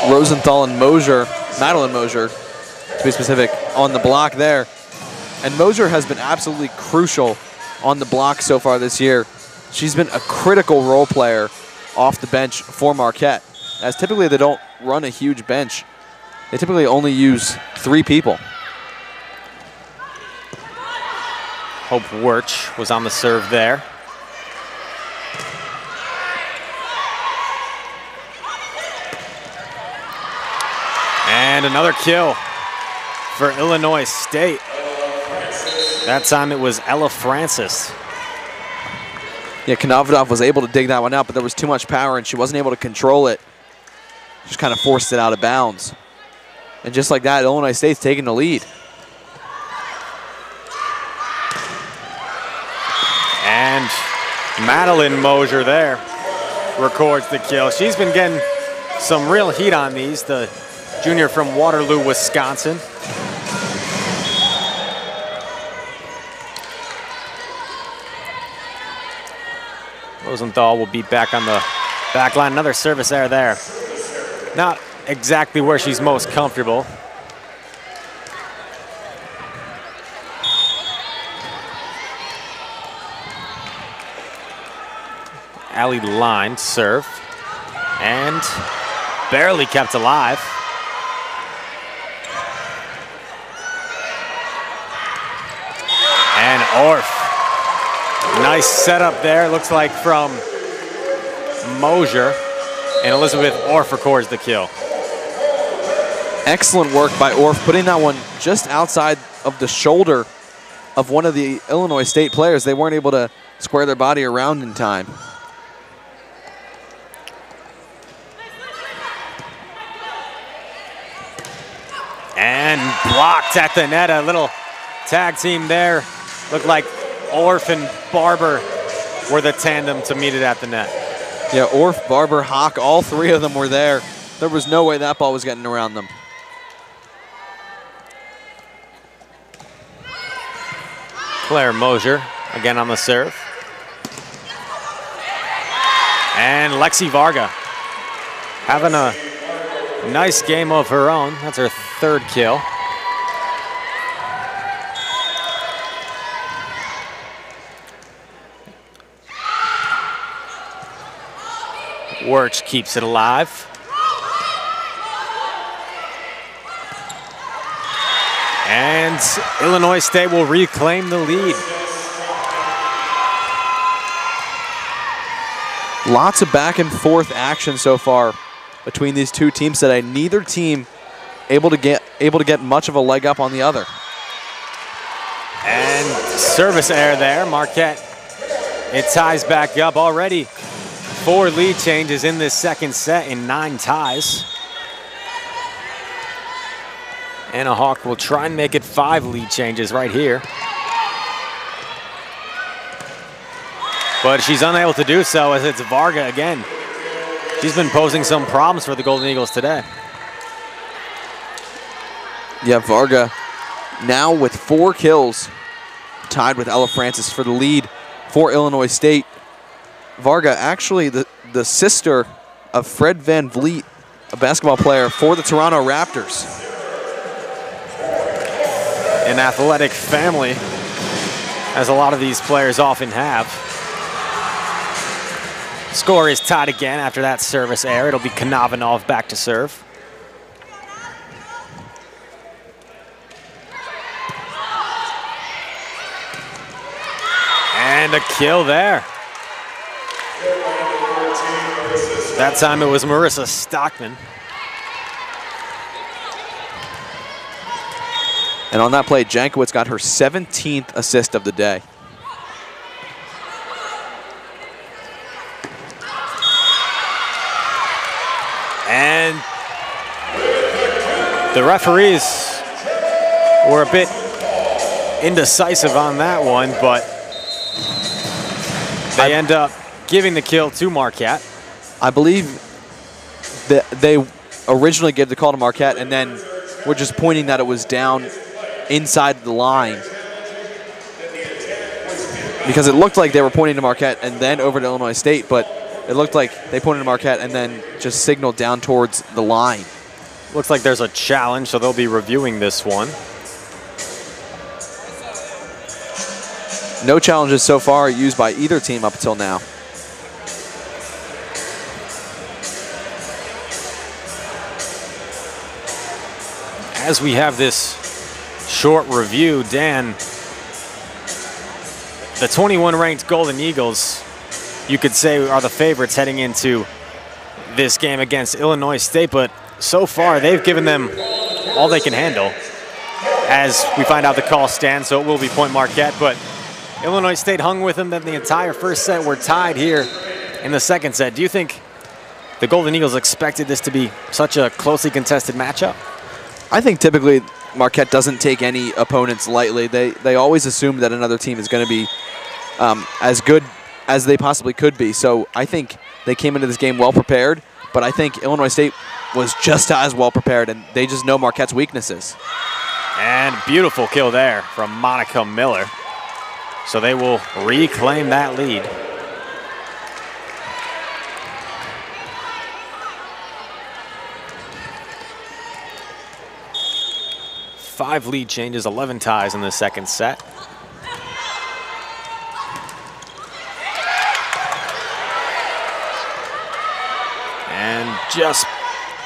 Rosenthal and Mosier, Madeline Mosier, to be specific, on the block there. And Mosier has been absolutely crucial on the block so far this year. She's been a critical role player off the bench for Marquette, as typically they don't run a huge bench. They typically only use 3 people. Hope Wirch was on the serve there. And another kill for Illinois State. That time it was Ella Francis. Yeah, Konovalov was able to dig that one out, but there was too much power and she wasn't able to control it. Just kind of forced it out of bounds. And just like that, Illinois State's taking the lead. And Madeline Mosier there records the kill. She's been getting some real heat on these, the junior from Waterloo, Wisconsin. Rosenthal will be back on the back line. Another service error there. Not exactly where she's most comfortable. Alley line serve. And barely kept alive. And Orff. Nice setup there, looks like from Mosier. And Elizabeth Orff records the kill. Excellent work by Orff, putting that one just outside of the shoulder of one of the Illinois State players. They weren't able to square their body around in time. And blocked at the net. A little tag team there. Looked like Orff and Barber were the tandem to meet it at the net. Yeah, Orff, Barber, Hawk, all 3 of them were there. There was no way that ball was getting around them. Claire Mosier again on the serve. And Lexi Varga having a nice game of her own. That's her 3rd kill. Wirch keeps it alive. And Illinois State will reclaim the lead. Lots of back and forth action so far between these 2 teams today. Neither team able to get much of a leg up on the other. And service error there. Marquette, it ties back up already. 4 lead changes in this 2nd set in 9 ties. Anna Hawk will try and make it 5 lead changes right here. But she's unable to do so as it's Varga again. She's been posing some problems for the Golden Eagles today. Yeah, Varga now with 4 kills, tied with Ella Francis for the lead for Illinois State. Varga, actually the sister of Fred Van Vliet, a basketball player for the Toronto Raptors. An athletic family, as a lot of these players often have. Score is tied again after that service error. It'll be Konovalov back to serve. And a kill there. That time it was Marissa Stockman. And on that play, Jankowicz got her 17th assist of the day. And the referees were a bit indecisive on that one, but They end up giving the kill to Marquette. I believe that they originally gave the call to Marquette and then were just pointing that it was down inside the line. Because it looked like they were pointing to Marquette and then over to Illinois State, but it looked like they pointed to Marquette and then just signaled down towards the line. Looks like there's a challenge, so they'll be reviewing this one. No challenges so far used by either team up until now. As we have this short review, Dan, the 21-ranked Golden Eagles, you could say, are the favorites heading into this game against Illinois State, but so far they've given them all they can handle. As we find out the call stands, so it will be point Marquette, but Illinois State hung with them then the entire first set. We're tied here in the second set. Do you think the Golden Eagles expected this to be such a closely contested matchup? I think typically Marquette doesn't take any opponents lightly. They always assume that another team is going to be as good as they possibly could be. So I think they came into this game well prepared, but I think Illinois State was just as well prepared, and they just know Marquette's weaknesses. And beautiful kill there from Monica Miller. So they will reclaim that lead. Five lead changes, 11 ties in the second set. And just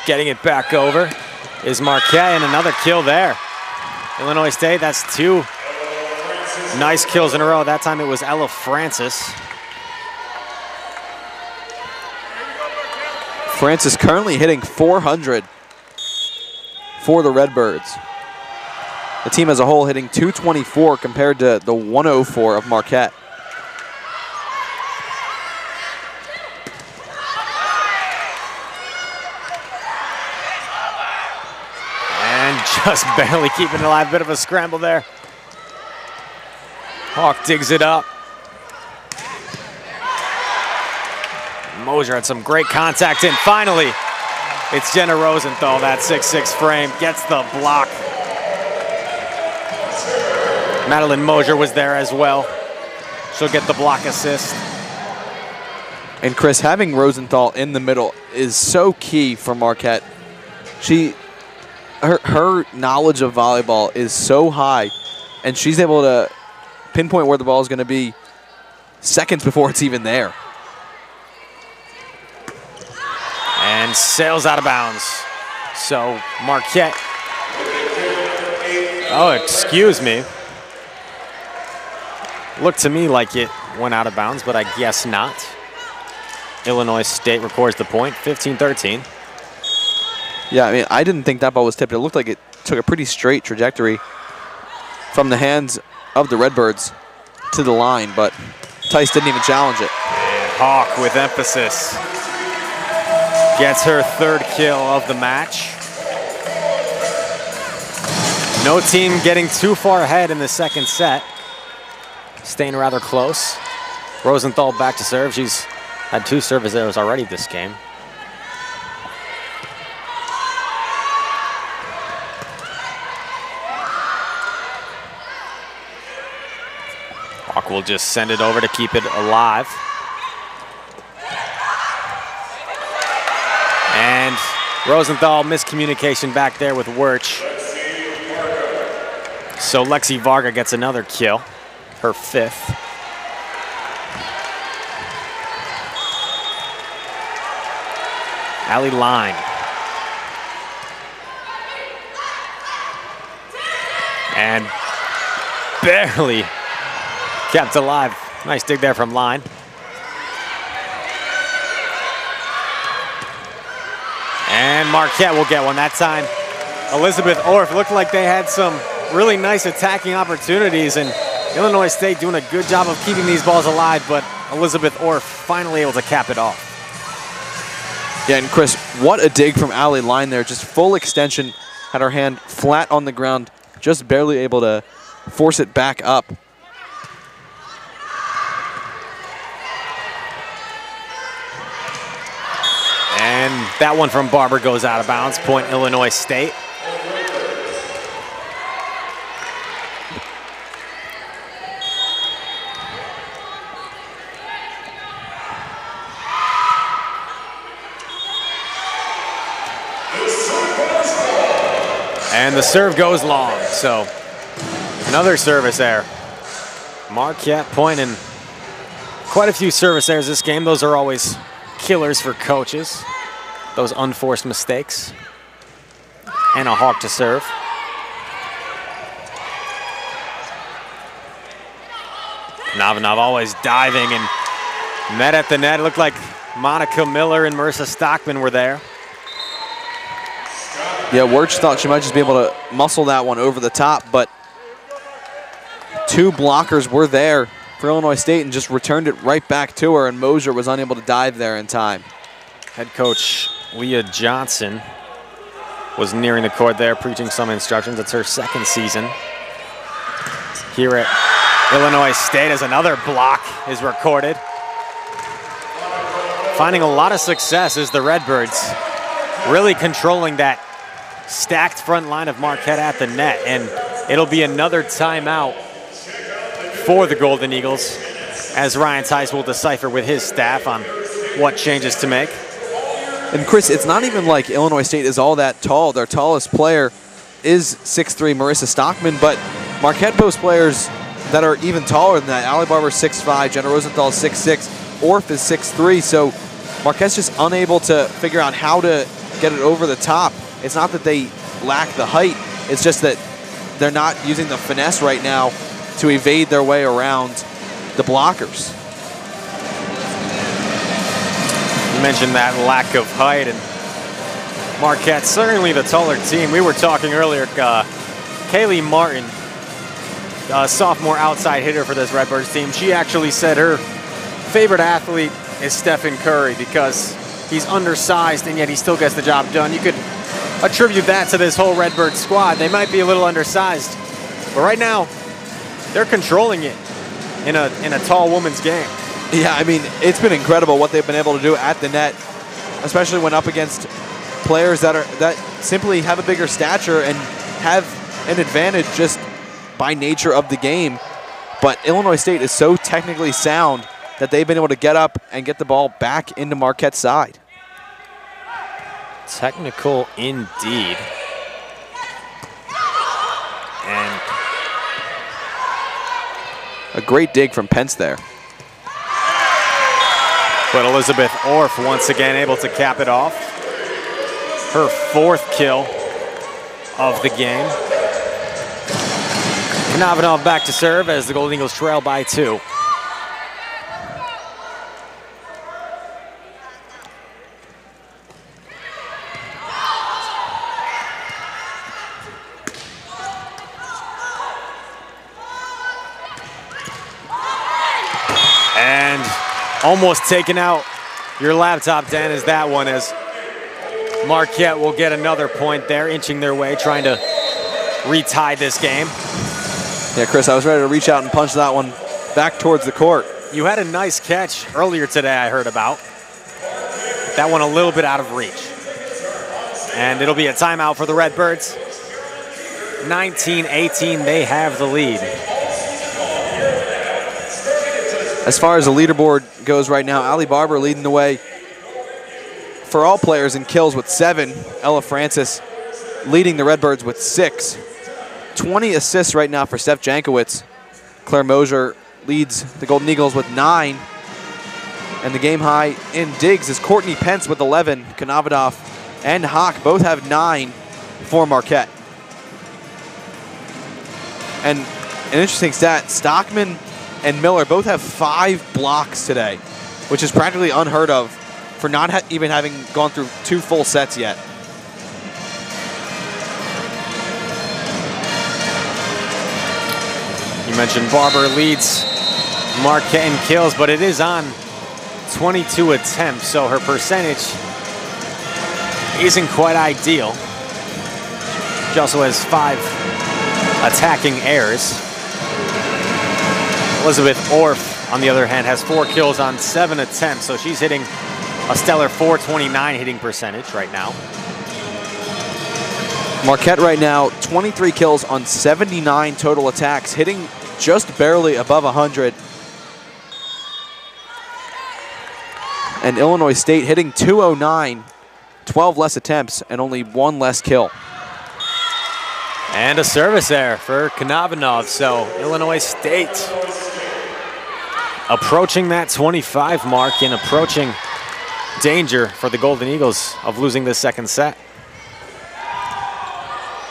getting it back over is Marquette, and another kill there. Illinois State, that's two nice kills in a row. That time it was Ella Francis. Francis currently hitting 400 for the Redbirds. The team as a whole hitting 224 compared to the 104 of Marquette. And just barely keeping it alive. Bit of a scramble there. Hawk digs it up. Mosier had some great contact in. Finally, it's Jenna Rosenthal, that 6'6" frame, gets the block. Madeline Mosier was there as well. She'll get the block assist. And Chris, having Rosenthal in the middle is so key for Marquette. Her knowledge of volleyball is so high, and she's able to pinpoint where the ball is going to be seconds before it's even there. And sails out of bounds. So Marquette, oh, excuse me. Looked to me like it went out of bounds, but I guess not. Illinois State records the point, 15-13. Yeah, I mean, I didn't think that ball was tipped. It looked like it took a pretty straight trajectory from the hands of the Redbirds to the line, but Tice didn't even challenge it. And Hawk with emphasis gets her third kill of the match. No team getting too far ahead in the second set. Staying rather close. Rosenthal back to serve. She's had 2 service errors already this game. Hawk will just send it over to keep it alive. And Rosenthal, miscommunication back there with Wirch. So Lexi Varga gets another kill, her 5th. Allie Line. And barely kept alive. Nice dig there from Line. And Marquette will get one that time. Elizabeth Orff looked like they had some really nice attacking opportunities, and Illinois State doing a good job of keeping these balls alive, but Elizabeth Orff finally able to cap it off. Yeah, and Chris, what a dig from Allie Line there. Just full extension, had her hand flat on the ground, just barely able to force it back up. That one from Barber goes out of bounds. Point Illinois State. And the serve goes long, so another service error. Marquette pointing quite a few service errors this game. Those are always killers for coaches, those unforced mistakes. And a hawk to serve. Navanov always diving and met at the net. It looked like Monica Miller and Marissa Stockman were there. Yeah, Wirtz thought she might just be able to muscle that one over the top, but two blockers were there for Illinois State and just returned it right back to her, and Mosier was unable to dive there in time. Head coach Leah Johnson was nearing the court there, preaching some instructions. It's her second season here at Illinois State as another block is recorded. Finding a lot of success as the Redbirds really controlling that stacked front line of Marquette at the net, and it'll be another timeout for the Golden Eagles as Ryan Tice will decipher with his staff on what changes to make. And Chris, it's not even like Illinois State is all that tall. Their tallest player is 6'3", Marissa Stockman, but Marquette boasts players that are even taller than that. Allie Barber 6'5", Jenna Rosenthal 6'6", Orff is 6'3", so Marquette's just unable to figure out how to get it over the top. It's not that they lack the height, it's just that they're not using the finesse right now to evade their way around the blockers. You mentioned that lack of height, and Marquette certainly the taller team. We were talking earlier, Kaylee Martin, a sophomore outside hitter for this Redbirds team, she actually said her favorite athlete is Stephen Curry because he's undersized and yet he still gets the job done. You could attribute that to this whole Redbird squad. They might be a little undersized, but right now they're controlling it in a tall woman's game. Yeah, I mean, it's been incredible what they've been able to do at the net, especially when up against players that simply have a bigger stature and have an advantage just by nature of the game. But Illinois State is so technically sound that they've been able to get up and get the ball back into Marquette's side. Technical indeed. And a great dig from Pence there. But Elizabeth Orff once again able to cap it off. Her fourth kill of the game. Navanov back to serve as the Golden Eagles trail by 2. And almost taking out your laptop, Dan, is that one, as Marquette will get another point there, inching their way, trying to retie this game. Yeah, Chris, I was ready to reach out and punch that one back towards the court. You had a nice catch earlier today I heard about. That one a little bit out of reach. And it'll be a timeout for the Redbirds. 19-18, they have the lead. As far as the leaderboard goes right now, Allie Barber leading the way for all players in kills with 7. Ella Francis leading the Redbirds with 6. 20 assists right now for Steph Jankowicz. Claire Mosier leads the Golden Eagles with 9. And the game high in digs is Courtney Pence with 11. Konovadoff and Hawk both have 9 for Marquette. And an interesting stat, Stockman and Miller both have 5 blocks today, which is practically unheard of for not even having gone through 2 full sets yet. You mentioned Barber leads Marquette in kills, but it is on 22 attempts, so her percentage isn't quite ideal. She also has 5 attacking errors. Elizabeth Orff, on the other hand, has 4 kills on 7 attempts, so she's hitting a stellar .429 hitting percentage right now. Marquette right now, 23 kills on 79 total attacks, hitting just barely above 100. And Illinois State hitting .209, 12 less attempts, and only 1 less kill. And a service there for Konavanov. So Illinois State approaching that 25 mark and approaching danger for the Golden Eagles of losing this second set.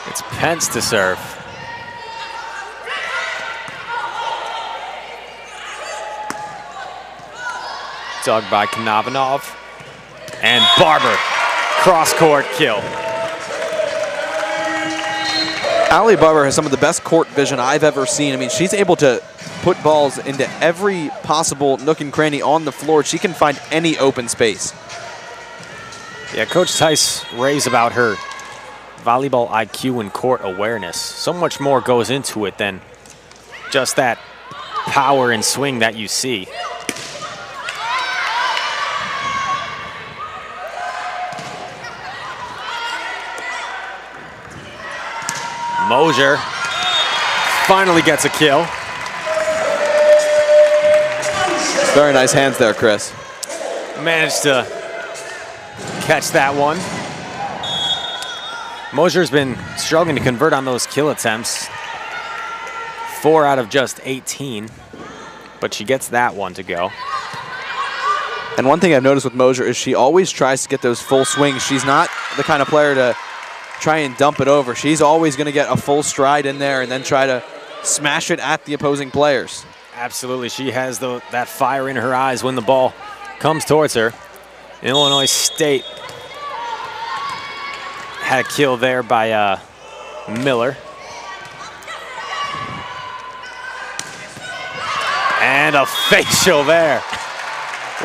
It's Pence to serve. Dug by Konavanov. And Barber, cross-court kill. Allie Barber has some of the best court vision I've ever seen. I mean, she's able to put balls into every possible nook and cranny on the floor. She can find any open space. Yeah, Coach Tice raves about her volleyball IQ and court awareness. So much more goes into it than just that power and swing that you see. Mosier finally gets a kill. Very nice hands there, Chris. Managed to catch that one. Mosier's been struggling to convert on those kill attempts. 4 out of just 18, but she gets that one to go. And one thing I've noticed with Mosier is she always tries to get those full swings. She's not the kind of player to try and dump it over. She's always going to get a full stride in there and then try to smash it at the opposing players. Absolutely, she has that fire in her eyes when the ball comes towards her. Illinois State had a kill there by Miller. And a facial there.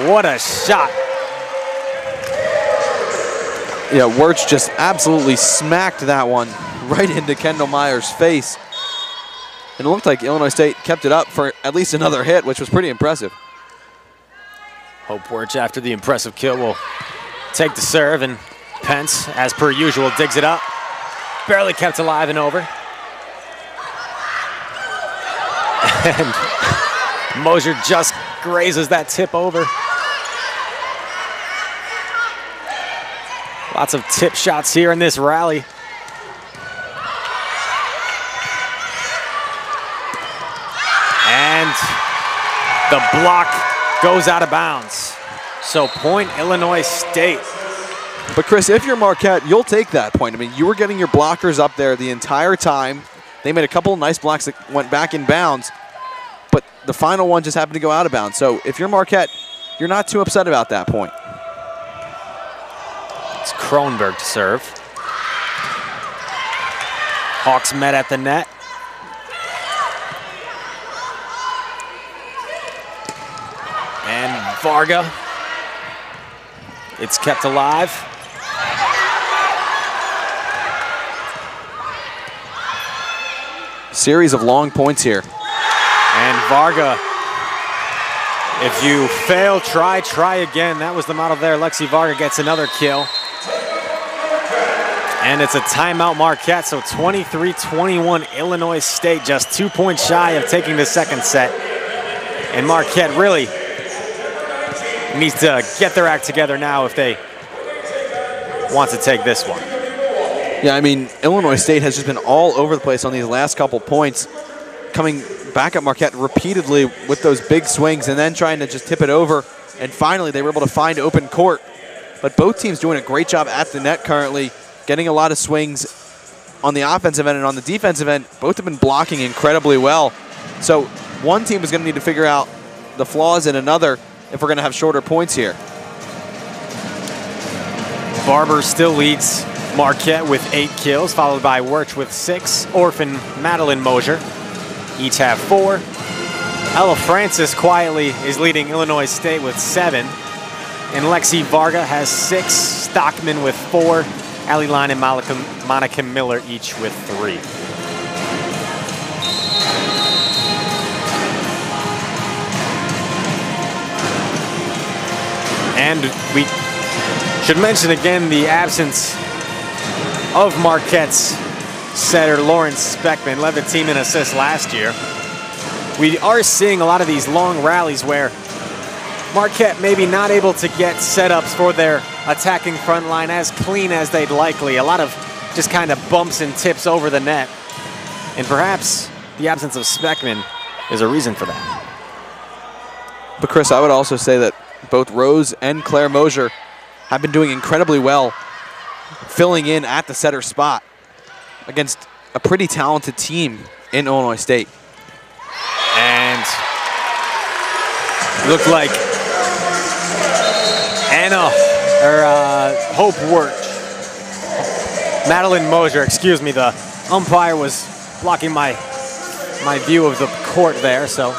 What a shot. Yeah, Wirtz just absolutely smacked that one right into Kendall Meyer's face. And it looked like Illinois State kept it up for at least another hit, which was pretty impressive. Hope Wirtz, after the impressive kill, will take the serve, and Pence, as per usual, digs it up. Barely kept alive and over. And Mosier just grazes that tip over. Lots of tip shots here in this rally. And the block goes out of bounds. So point Illinois State. But Chris, if you're Marquette, you'll take that point. I mean, you were getting your blockers up there the entire time. They made a couple of nice blocks that went back in bounds, but the final one just happened to go out of bounds. So if you're Marquette, you're not too upset about that point. It's Kronberg to serve. Hawks met at the net. And Varga. It's kept alive. Series of long points here. And Varga, if you fail, try again. That was the model there. Lexi Varga gets another kill. And it's a timeout Marquette, so 23-21 Illinois State, just 2 points shy of taking the second set. And Marquette really needs to get their act together now if they want to take this one. Yeah, I mean, Illinois State has just been all over the place on these last couple points, coming back at Marquette repeatedly with those big swings and then trying to just tip it over. And finally, they were able to find open court. But both teams doing a great job at the net currently, getting a lot of swings on the offensive end and on the defensive end. Both have been blocking incredibly well. So one team is going to need to figure out the flaws in another if we're going to have shorter points here. Barber still leads Marquette with 8 kills, followed by Wirtz with 6. Orff and Madeline Mosier each have 4. Ella Francis quietly is leading Illinois State with 7. And Lexi Varga has 6. Stockman with 4. Allie Line and Monica Miller each with 3. And we Should mention again the absence of Marquette's setter Lawrence Speckman, led the team in assists last year. We are seeing a lot of these long rallies where Marquette maybe not able to get setups for their attacking front line as clean as they'd likely. A lot of just kind of bumps and tips over the net. And perhaps the absence of Speckman is a reason for that. But Chris, I would also say that both Rose and Claire Mosier have been doing incredibly well filling in at the setter spot against a pretty talented team in Illinois State. And it looked like Hope Wirch, Madeline Mosier, excuse me, the umpire was blocking my view of the court there, so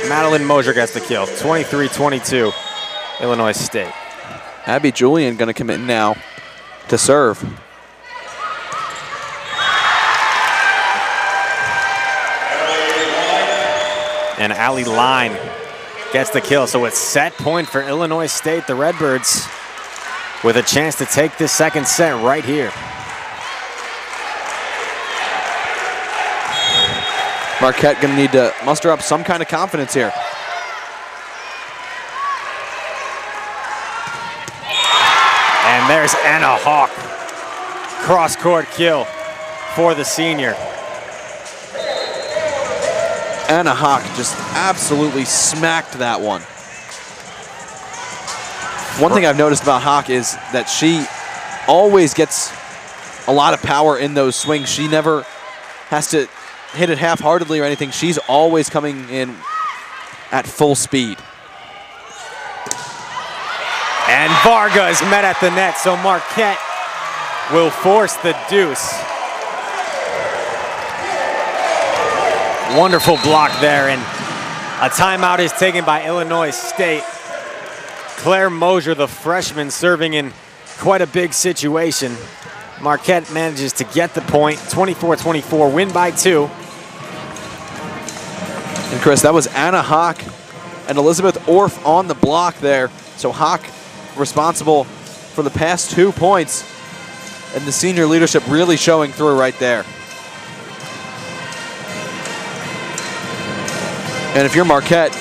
Madeline Mosier gets the kill. 23-22, Illinois State. Abby Julian going to commit now to serve. And Allie Line gets the kill. So it's set point for Illinois State. The Redbirds with a chance to take this second set right here. Marquette going to need to muster up some kind of confidence here. And there's Anna Hawk. Cross-court kill for the senior. Anna Hawk just absolutely smacked that one. One thing I've noticed about Hawk is that she always gets a lot of power in those swings. She never has to hit it half-heartedly or anything. She's always coming in at full speed. And Varga is met at the net, so Marquette will force the deuce. Wonderful block there, and a timeout is taken by Illinois State. Claire Mosier, the freshman, serving in quite a big situation. Marquette manages to get the point, 24-24, win by 2. And Chris, that was Anna Hawk and Elizabeth Orff on the block there. So Hawk responsible for the past 2 points, and the senior leadership really showing through right there. And if you're Marquette,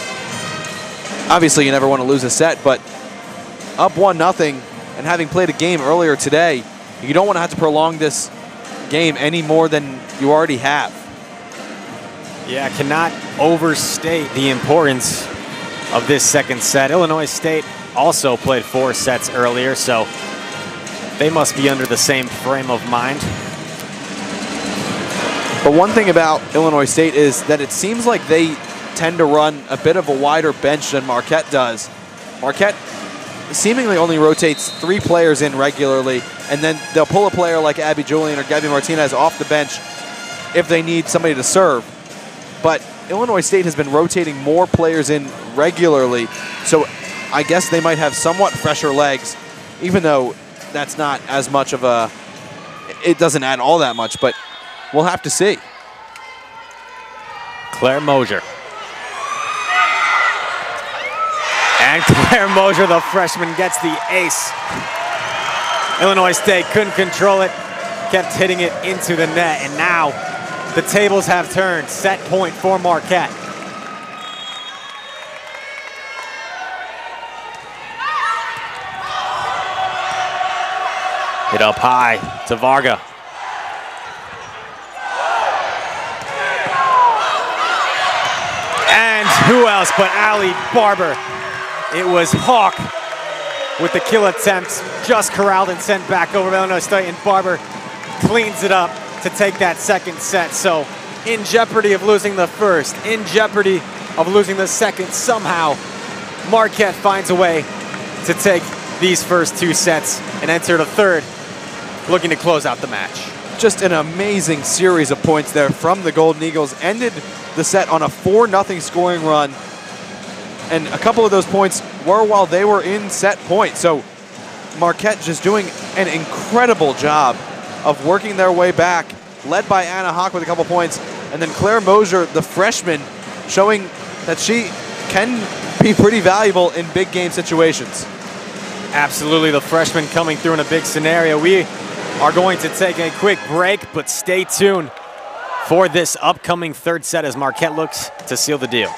obviously you never want to lose a set, but up 1-0 and having played a game earlier today, you don't want to have to prolong this game any more than you already have. Yeah, cannot overstate the importance of this second set. Illinois State also played 4 sets earlier, so they must be under the same frame of mind. But one thing about Illinois State is that it seems like they tend to run a bit of a wider bench than Marquette does. Marquette seemingly only rotates 3 players in regularly, and then they'll pull a player like Abby Julian or Gabby Martinez off the bench if they need somebody to serve. But Illinois State has been rotating more players in regularly, so I guess they might have somewhat fresher legs, even though that's not as much of a, it doesn't add all that much, but we'll have to see. Claire Mosier. And Claire Mosier, the freshman, gets the ace. Illinois State couldn't control it, kept hitting it into the net, and now the tables have turned. Set point for Marquette. Hit up high to Varga. And who else but Allie Barber? It was Hawk with the kill attempt, just corralled and sent back over to Illinois State, and Barber cleans it up to take that second set. So in jeopardy of losing the first, in jeopardy of losing the second, somehow Marquette finds a way to take these first 2 sets and enter the third, looking to close out the match. Just an amazing series of points there from the Golden Eagles. Ended the set on a 4-0 scoring run. And a couple of those points were while they were in set point. So Marquette just doing an incredible job of working their way back, led by Anna Hawk with a couple points. And then Claire Mosier, the freshman, showing that she can be pretty valuable in big game situations. Absolutely, the freshman coming through in a big scenario. We are going to take a quick break, but stay tuned for this upcoming third set as Marquette looks to seal the deal.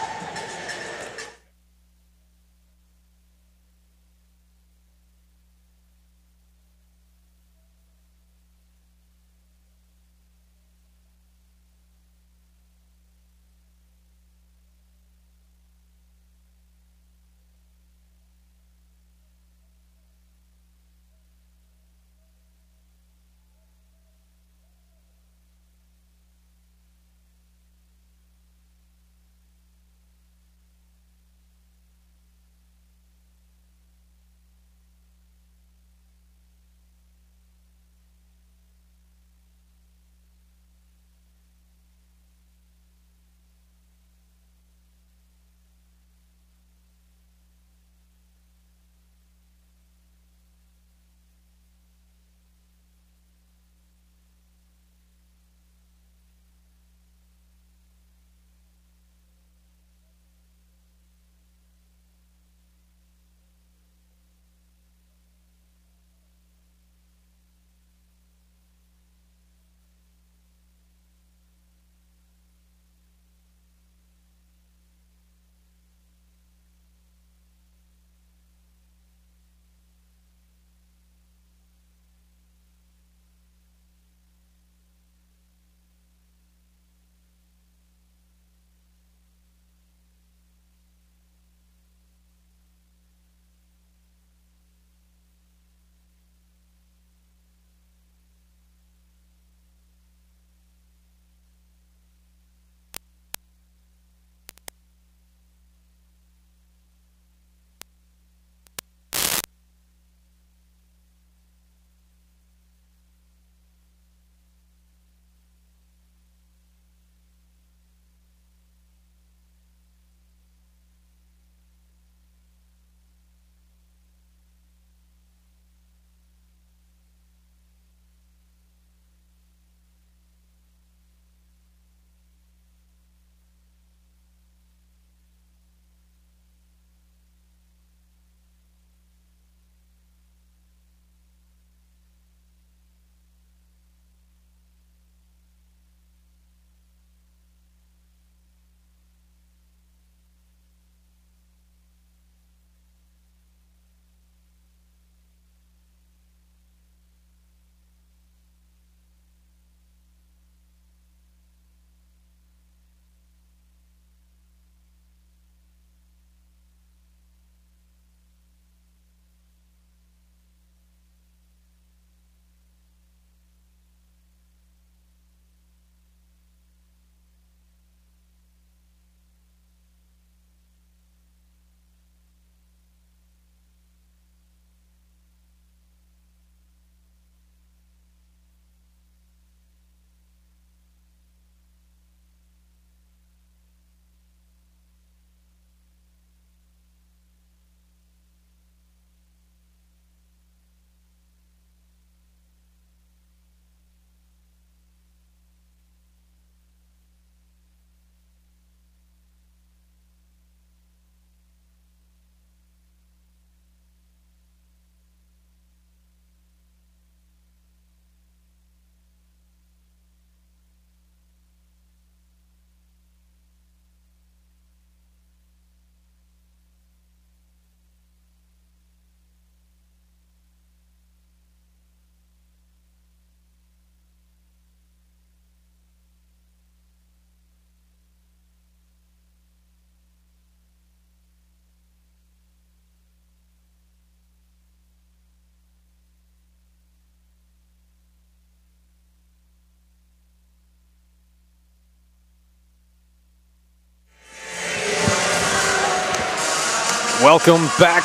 Welcome back.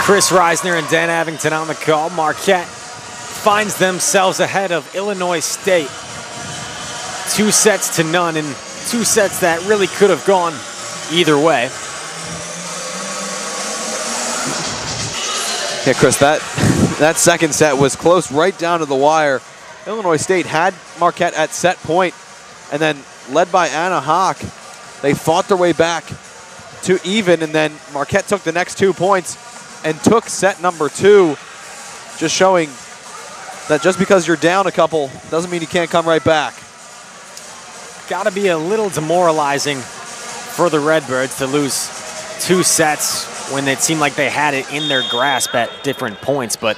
Chris Reisner and Dan Abington on the call. Marquette finds themselves ahead of Illinois State. 2-0 in 2 sets that really could have gone either way. Yeah, Chris, that second set was close right down to the wire. Illinois State had Marquette at set point, and then led by Anna Hawk, they fought their way back to even, and then Marquette took the next 2 points and took set number 2, just showing that just because you're down a couple doesn't mean you can't come right back. Got to be a little demoralizing for the Redbirds to lose 2 sets when it seemed like they had it in their grasp at different points, but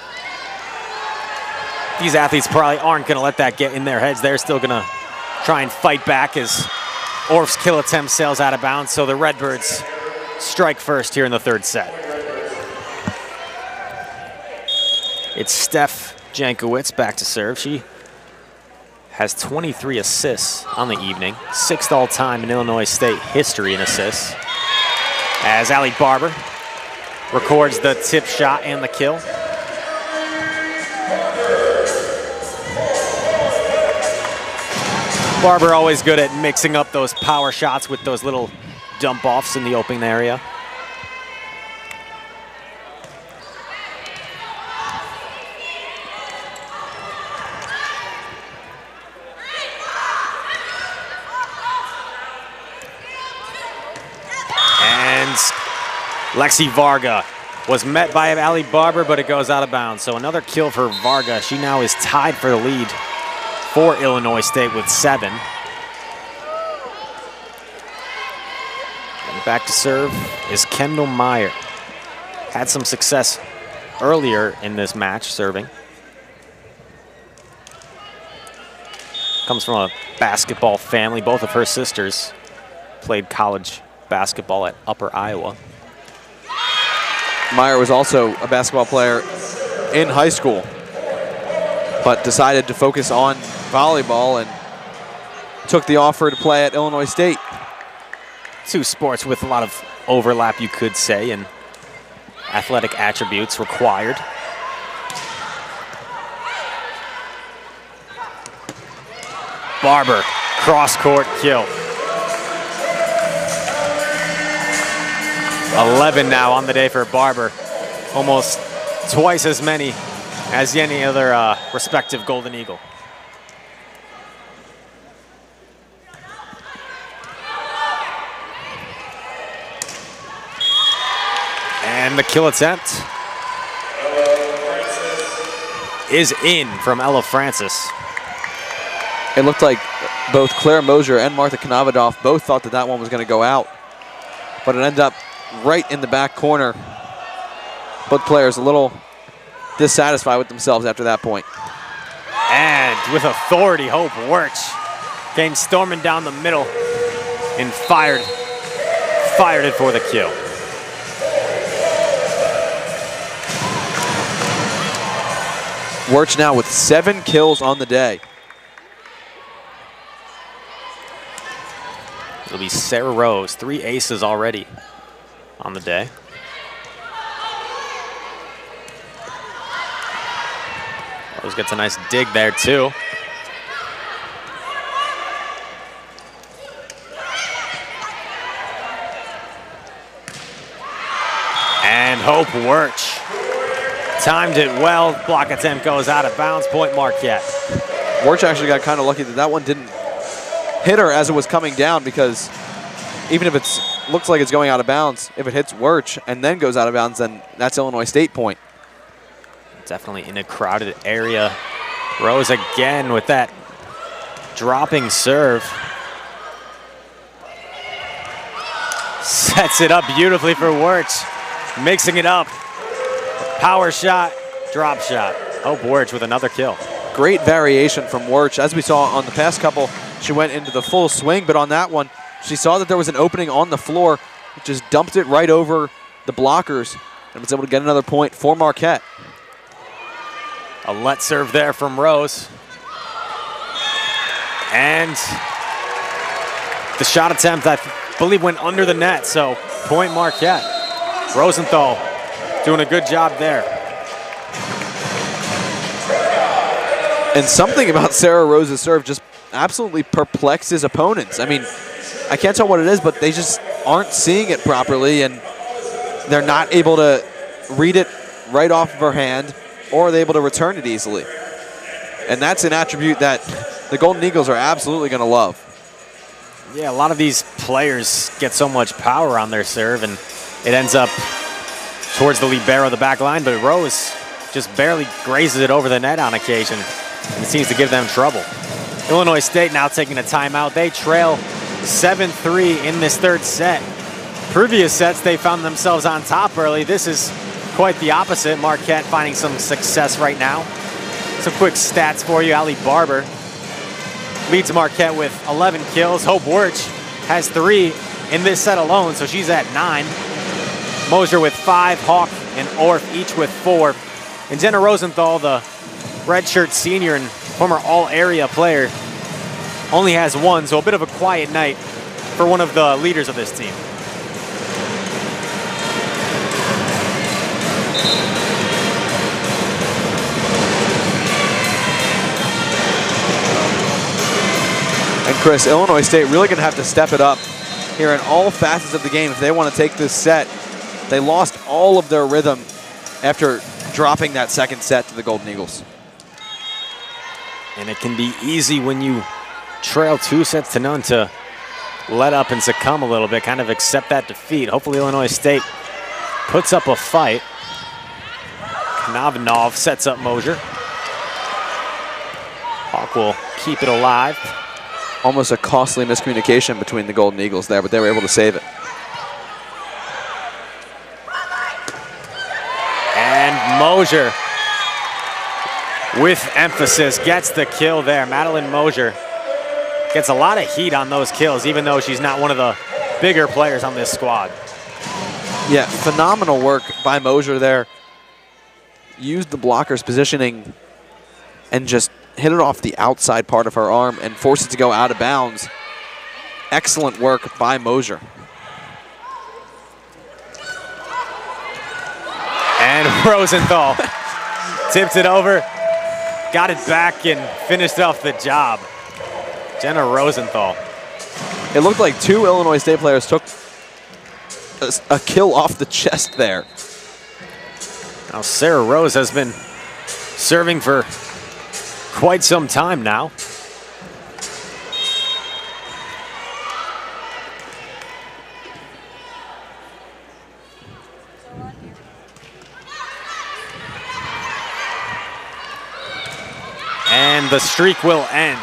these athletes probably aren't going to let that get in their heads. They're still going to try and fight back as Orff's kill attempt sails out of bounds, so the Redbirds strike first here in the 3rd set. It's Steph Jankowicz back to serve. She has 23 assists on the evening, 6th all-time in Illinois State history in assists, as Allie Barber records the tip shot and the kill. Barber always good at mixing up those power shots with those little dump-offs in the open area. And Lexi Varga was met by Allie Barber, but it goes out of bounds. So another kill for Varga. She now is tied for the lead for Illinois State with 7. And back to serve is Kendall Meyer. Had some success earlier in this match serving. Comes from a basketball family. Both of her sisters played college basketball at Upper Iowa. Meyer was also a basketball player in high school, but decided to focus on volleyball and took the offer to play at Illinois State. 2 sports with a lot of overlap, you could say, and athletic attributes required. Barber, cross-court kill. 11 now on the day for Barber. Almost twice as many as any other respective Golden Eagle. And the kill attempt is in from Ella Francis. It looked like both Claire Mosier and Martha Knavadoff both thought that that one was going to go out, but it ended up right in the back corner. Both players a little dissatisfied with themselves after that point. And with authority, Hope Wirch came storming down the middle and fired it for the kill. Wirch now with 7 kills on the day. It'll be Sarah Rose, 3 aces already on the day. Rose gets a nice dig there too. And Hope Wirch timed it well. Block attempt goes out of bounds. Point Marquette. Wirch actually got kind of lucky that that one didn't hit her as it was coming down, because even if it looks like it's going out of bounds, if it hits Wirch and then goes out of bounds, then that's Illinois State point. Definitely in a crowded area. Rose again with that dropping serve. Sets it up beautifully for Wirch. Mixing it up. Power shot, drop shot. Hope Wirch with another kill. Great variation from Wirch. As we saw on the past couple, she went into the full swing, but on that one, she saw that there was an opening on the floor, just dumped it right over the blockers, and was able to get another point for Marquette. A let serve there from Rose. And the shot attempt, I believe, went under the net, so point Marquette. Rosenthal doing a good job there. And something about Sarah Rose's serve just absolutely perplexes opponents. I mean, I can't tell what it is, but they just aren't seeing it properly, and they're not able to read it right off of her hand, or are they able to return it easily. And that's an attribute that the Golden Eagles are absolutely going to love. Yeah, a lot of these players get so much power on their serve, and it ends up towards the libero of the back line, but Rose just barely grazes it over the net on occasion, and it seems to give them trouble. Illinois State now taking a timeout. They trail 7-3 in this third set. Previous sets, they found themselves on top early. This is quite the opposite. Marquette finding some success right now. Some quick stats for you. Allie Barber leads Marquette with 11 kills. Hope Wirch has 3 in this set alone, so she's at 9. Mosier with 5, Hawk and Orff each with 4. And Jenna Rosenthal, the redshirt senior and former all-area player, only has 1, so a bit of a quiet night for one of the leaders of this team. And Chris, Illinois State really going to have to step it up here in all facets of the game if they want to take this set. They lost all of their rhythm after dropping that second set to the Golden Eagles. And it can be easy when you trail 2-0 to let up and succumb a little bit, kind of accept that defeat. Hopefully Illinois State puts up a fight. Knavanov sets up Mosier. Hawk will keep it alive. Almost a costly miscommunication between the Golden Eagles there, but they were able to save it. And Mosier, with emphasis, gets the kill there. Madeline Mosier gets a lot of heat on those kills, even though she's not one of the bigger players on this squad. Yeah, phenomenal work by Mosier there. Used the blocker's positioning and just hit it off the outside part of her arm and forced it to go out of bounds. Excellent work by Mosier. And Rosenthal tipped it over, got it back, and finished off the job. Jenna Rosenthal. It looked like 2 Illinois State players took a kill off the chest there. Now Sarah Rose has been serving for quite some time now. And the streak will end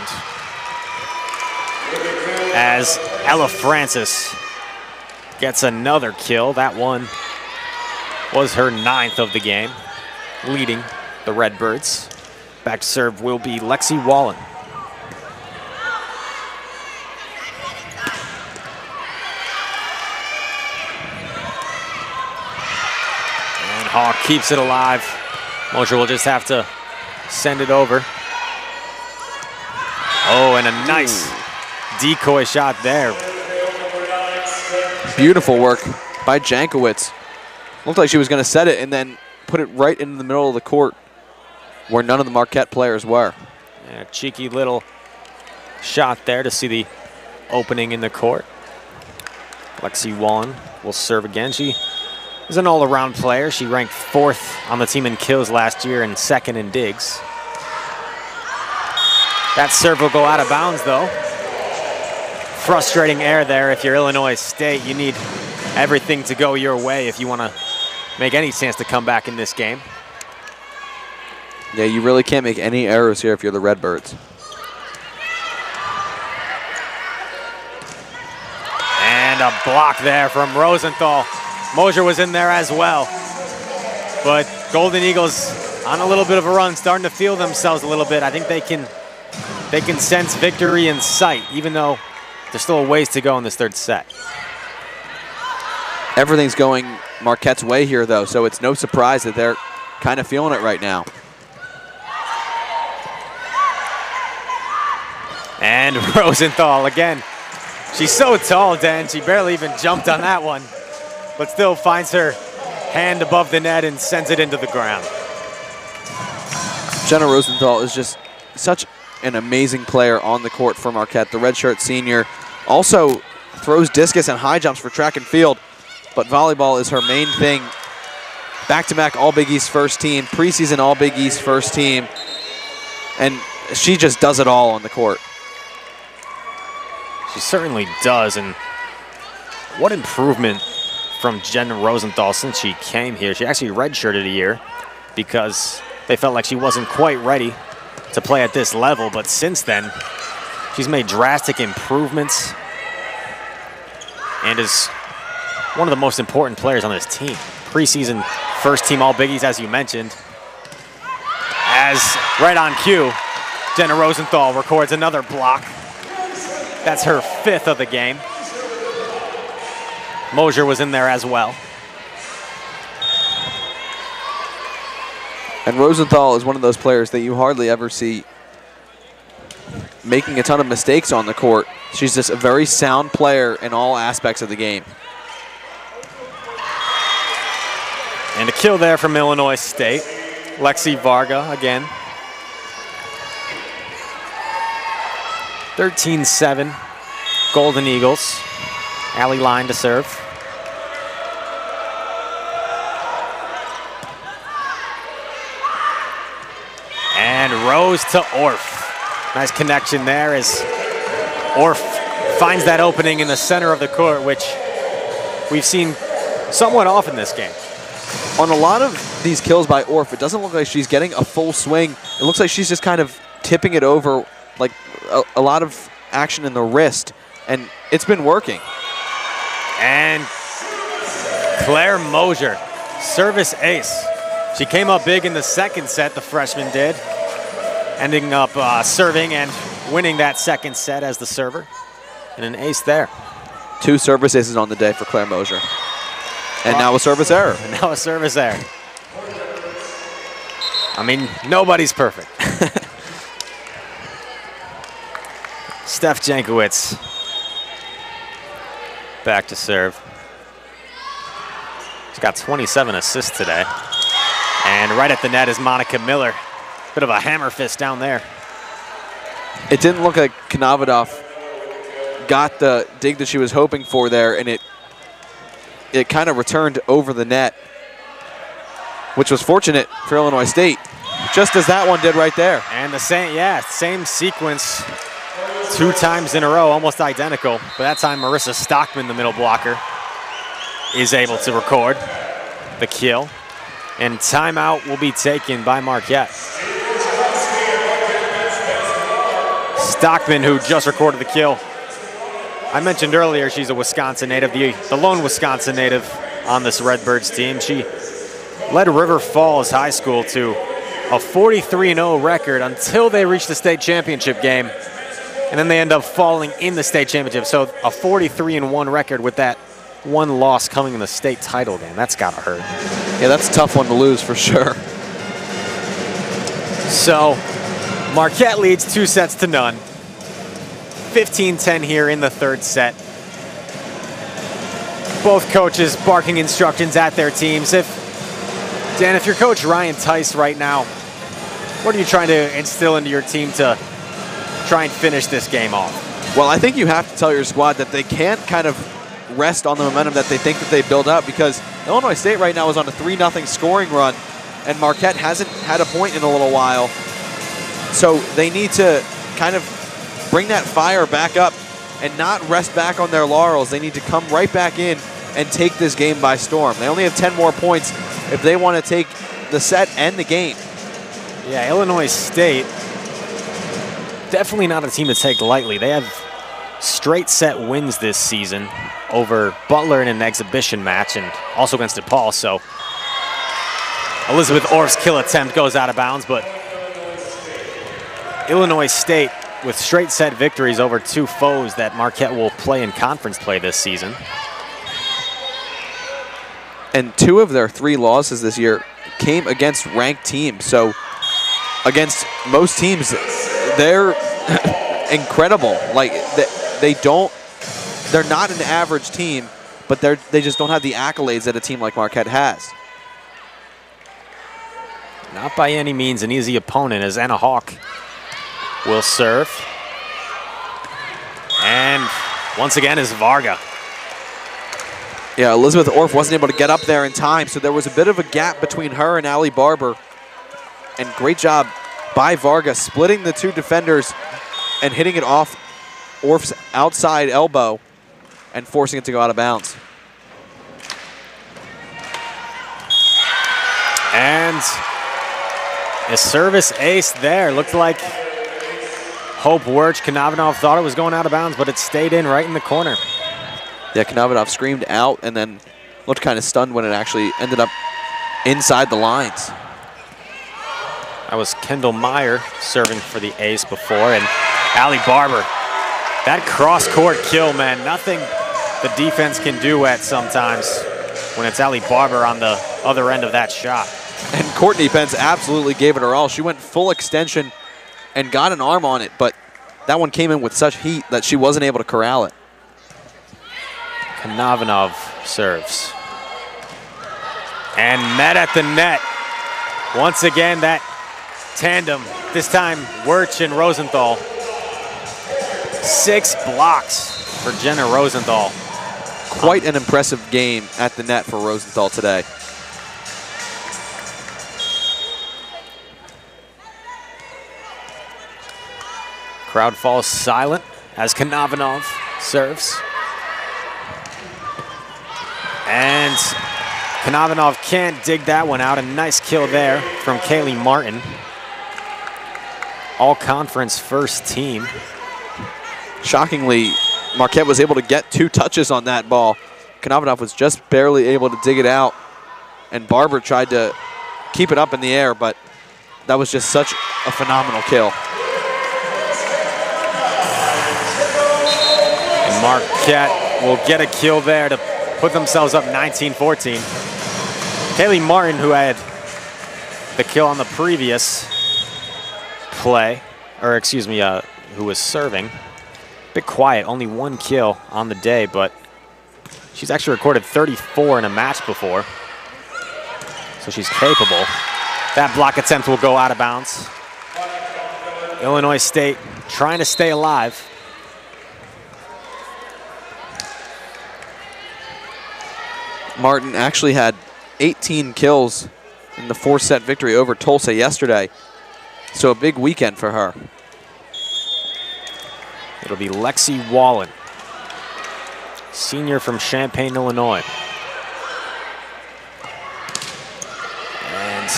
as Ella Francis gets another kill. That one was her 9th of the game, leading the Redbirds. Back to serve will be Lexi Wallen. And Hawk keeps it alive. Mosier will just have to send it over. Oh, and a nice decoy shot there. Beautiful work by Jankowicz. Looked like she was going to set it and then put it right into the middle of the court where none of the Marquette players were. And a cheeky little shot there to see the opening in the court. Lexi Wallen will serve again. She is an all-around player. She ranked 4th on the team in kills last year and 2nd in digs. That serve will go out of bounds, though. Frustrating error there if you're Illinois State. You need everything to go your way if you want to make any chance to come back in this game. Yeah, you really can't make any errors here if you're the Redbirds. And a block there from Rosenthal. Mosier was in there as well. But Golden Eagles on a little bit of a run, starting to feel themselves a little bit. I think they can sense victory in sight, even though there's still a ways to go in this third set. Everything's going Marquette's way here, though, so it's no surprise that they're kind of feeling it right now. And Rosenthal again. She's so tall, Dan. She barely even jumped on that one, but still finds her hand above the net and sends it into the ground. Jenna Rosenthal is just such an amazing player on the court for Marquette. The redshirt senior also throws discus and high jumps for track and field, but volleyball is her main thing. Back-to-back All-Big East first team, preseason All-Big East first team, and she just does it all on the court. She certainly does, and what improvement from Jen Rosenthal since she came here. She actually redshirted a year because they felt like she wasn't quite ready to play at this level, but since then, she's made drastic improvements and is one of the most important players on this team. Preseason first team All-Biggies, as you mentioned. As right on cue, Jenna Rosenthal records another block. That's her 5th of the game. Mosier was in there as well. And Rosenthal is one of those players that you hardly ever see making a ton of mistakes on the court. She's just a very sound player in all aspects of the game. And a kill there from Illinois State. Lexi Varga again. 13-7, Golden Eagles. Allie Line to serve. And Rose to Orff. Nice connection there as Orff finds that opening in the center of the court, which we've seen somewhat often this game. On a lot of these kills by Orff, it doesn't look like she's getting a full swing. It looks like she's just kind of tipping it over, like a lot of action in the wrist, and it's been working. And Claire Mosier, service ace. She came up big in the second set, the freshman did, ending up serving and winning that second set as the server. And an ace there. 2 service aces on the day for Claire Mosier. And now a service error. And now a service error. I mean, nobody's perfect. Steph Jankowicz back to serve. She's got 27 assists today. And right at the net is Monica Miller. Bit of a hammer fist down there. It didn't look like Knavadov got the dig that she was hoping for there, and it kind of returned over the net, which was fortunate for Illinois State, just as that one did right there. And the same sequence 2 times in a row, almost identical. But that time Marissa Stockman, the middle blocker, is able to record the kill. And timeout will be taken by Marquette. Stockman, who just recorded the kill. I mentioned earlier she's a Wisconsin native, the lone Wisconsin native on this Redbirds team. She led River Falls High School to a 43-0 record until they reached the state championship game. And then they end up falling in the state championship. So a 43-1 record with that one loss coming in the state title game. That's gotta hurt. Yeah, that's a tough one to lose for sure. So Marquette leads 2-0. 15-10 here in the third set. Both coaches barking instructions at their teams. Dan, if you're Coach Ryan Tice right now, what are you trying to instill into your team to try and finish this game off? Well, I think you have to tell your squad that they can't kind of rest on the momentum that they think that they build up, because Illinois State right now is on a 3-0 scoring run, and Marquette hasn't had a point in a little while. So they need to kind of bring that fire back up and not rest back on their laurels. They need to come right back in and take this game by storm. They only have 10 more points if they want to take the set and the game. Yeah, Illinois State, definitely not a team to take lightly. They have straight set wins this season over Butler in an exhibition match and also against DePaul. So Elizabeth Orff's kill attempt goes out of bounds, but Illinois State with straight set victories over 2 foes that Marquette will play in conference play this season. And 2 of their 3 losses this year came against ranked teams. So against most teams, they're incredible. Like they're not an average team, but they just don't have the accolades that a team like Marquette has. Not by any means an easy opponent, as Anna Hawk will serve. And once again is Varga. Yeah, Elizabeth Orff wasn't able to get up there in time, so there was a bit of a gap between her and Allie Barber. And great job by Varga, splitting the 2 defenders and hitting it off Orff's outside elbow and forcing it to go out of bounds. And a service ace there. Looked like Hope Wirch. Konavanov thought it was going out of bounds, but it stayed in right in the corner. Yeah, Konavanov screamed out and then looked kind of stunned when it actually ended up inside the lines. That was Kendall Meyer serving for the ace before, and Allie Barber. That cross-court kill, man, nothing the defense can do at sometimes when it's Allie Barber on the other end of that shot. And Courtney Pence absolutely gave it her all. She went full extension and got an arm on it, but that one came in with such heat that she wasn't able to corral it. Konavanov serves. And met at the net. Once again, that tandem, this time Wirch and Rosenthal. 6 blocks for Jenna Rosenthal. Quite an impressive game at the net for Rosenthal today. Crowd falls silent as Konavanov serves. And Konavanov can't dig that one out. A nice kill there from Kaylee Martin. All-conference first team. Shockingly, Marquette was able to get 2 touches on that ball. Konavanov was just barely able to dig it out. And Barber tried to keep it up in the air, but that was just such a phenomenal kill. And Marquette will get a kill there to put themselves up 19-14. Kaylee Martin, who had the kill on the previous play, or excuse me, who was serving. A bit quiet, only 1 kill on the day, but she's actually recorded 34 in a match before. So she's capable. That block attempt will go out of bounds. Illinois State trying to stay alive. Martin actually had 18 kills in the 4-set victory over Tulsa yesterday. So a big weekend for her. It'll be Lexi Wallen, senior from Champaign, Illinois. And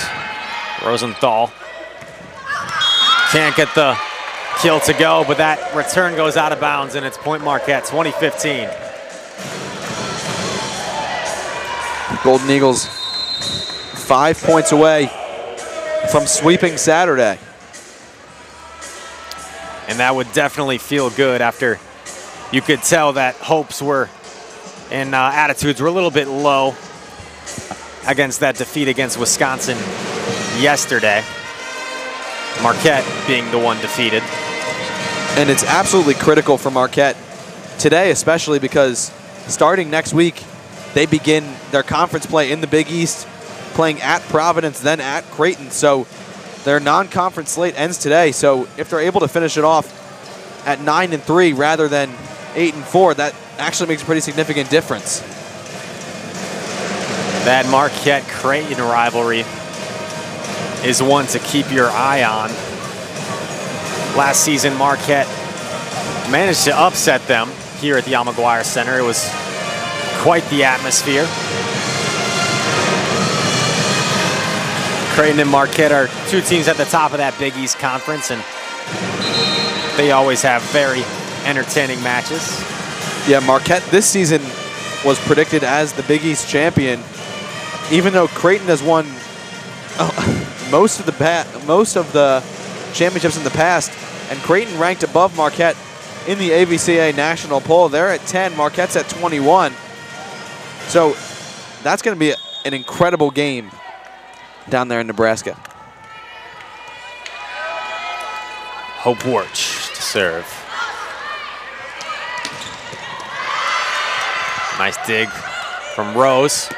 Rosenthal can't get the kill to go, but that return goes out of bounds, and it's Point Marquette, 20-15. Golden Eagles 5 points away from sweeping Saturday. And that would definitely feel good after you could tell that hopes were and attitudes were a little bit low against that defeat against Wisconsin yesterday. Marquette being the one defeated. And it's absolutely critical for Marquette today, especially because starting next week, they begin their conference play in the Big East, playing at Providence, then at Creighton. So their non-conference slate ends today. So if they're able to finish it off at 9-3 rather than 8-4, that actually makes a pretty significant difference. That Marquette-Creighton rivalry is one to keep your eye on. Last season, Marquette managed to upset them here at the Al McGuire Center. It was quite the atmosphere. Creighton and Marquette are 2 teams at the top of that Big East Conference, and they always have very entertaining matches. Yeah, Marquette this season was predicted as the Big East champion, even though Creighton has won most of the championships in the past, and Creighton ranked above Marquette in the AVCA national poll. They're at 10, Marquette's at 21. So that's going to be an incredible game down there in Nebraska. Hope Wirch to serve. Nice dig from Rose.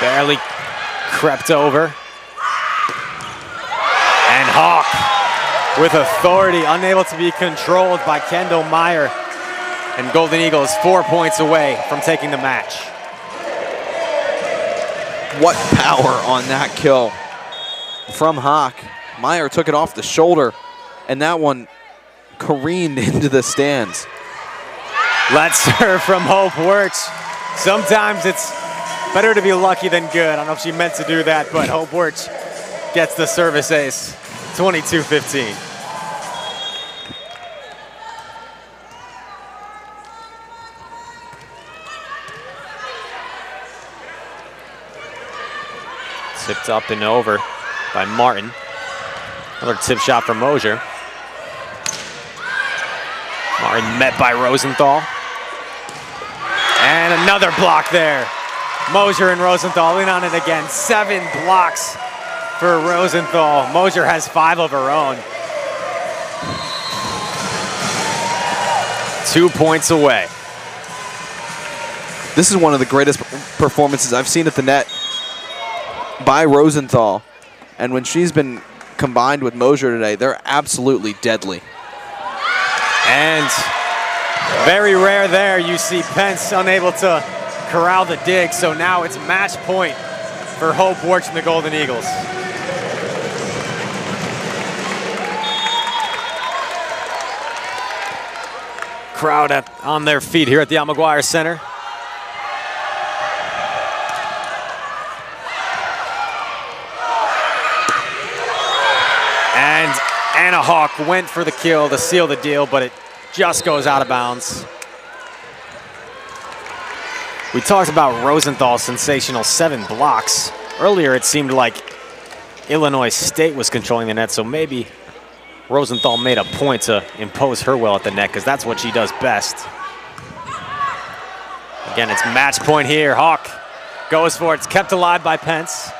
Barely crept over. And Hawk with authority, unable to be controlled by Kendall Meyer. And Golden Eagles 4 points away from taking the match. What power on that kill from Hawk. Meyer took it off the shoulder, and that one careened into the stands. Let's serve from Hope Wirch. Sometimes it's better to be lucky than good. I don't know if she meant to do that, but Hope Wirch gets the service ace, 22-15. Tipped up and over by Martin. Another tip shot from Mosier. Martin met by Rosenthal. And another block there. Mosier and Rosenthal in on it again. 7 blocks for Rosenthal. Mosier has 5 of her own. 2 points away. This is one of the greatest performances I've seen at the net by Rosenthal. And when she's been combined with Mosier today, they're absolutely deadly. And very rare there, you see Pence unable to corral the dig, so now it's match point for Hope Wirch and the Golden Eagles. Crowd on their feet here at the Al McGuire Center. And Anna Hawk went for the kill to seal the deal, but it just goes out of bounds. We talked about Rosenthal's sensational 7 blocks. Earlier, it seemed like Illinois State was controlling the net, so maybe Rosenthal made a point to impose her will at the net, because that's what she does best. Again, it's match point here. Hawk goes for it. It's kept alive by Pence.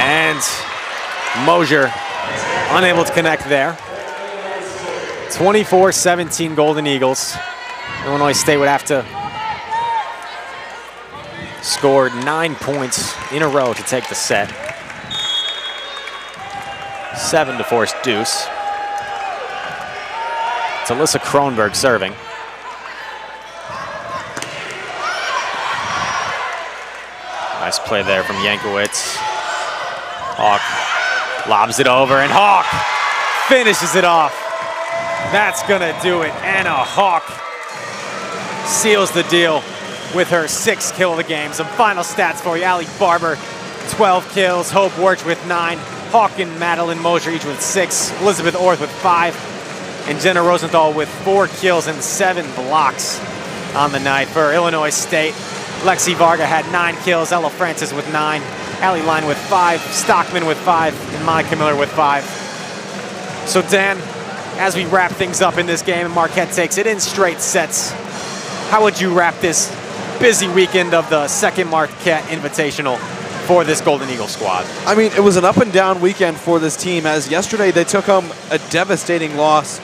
And Mosier unable to connect there. 24-17 Golden Eagles. Illinois State would have to score 9 points in a row to take the set. 7 to force deuce. It's Alyssa Kronberg serving. Nice play there from Yankowitz. Hawk lobs it over, and Hawk finishes it off. That's gonna do it. Anna Hawk seals the deal with her 6th kill of the game. Some final stats for you. Allie Barber, 12 kills. Hope Wirch with 9. Hawk and Madeline Mosier each with 6. Elizabeth Orth with 5. And Jenna Rosenthal with 4 kills and 7 blocks on the night. For Illinois State, Lexi Varga had 9 kills. Ella Francis with 9. Allie Line with 5. Stockman with 5. And Monica Miller with 5. So Dan, as we wrap things up in this game and Marquette takes it in straight sets, how would you wrap this busy weekend of the second Marquette Invitational for this Golden Eagle squad? I mean, it was an up and down weekend for this team, as yesterday they took home a devastating loss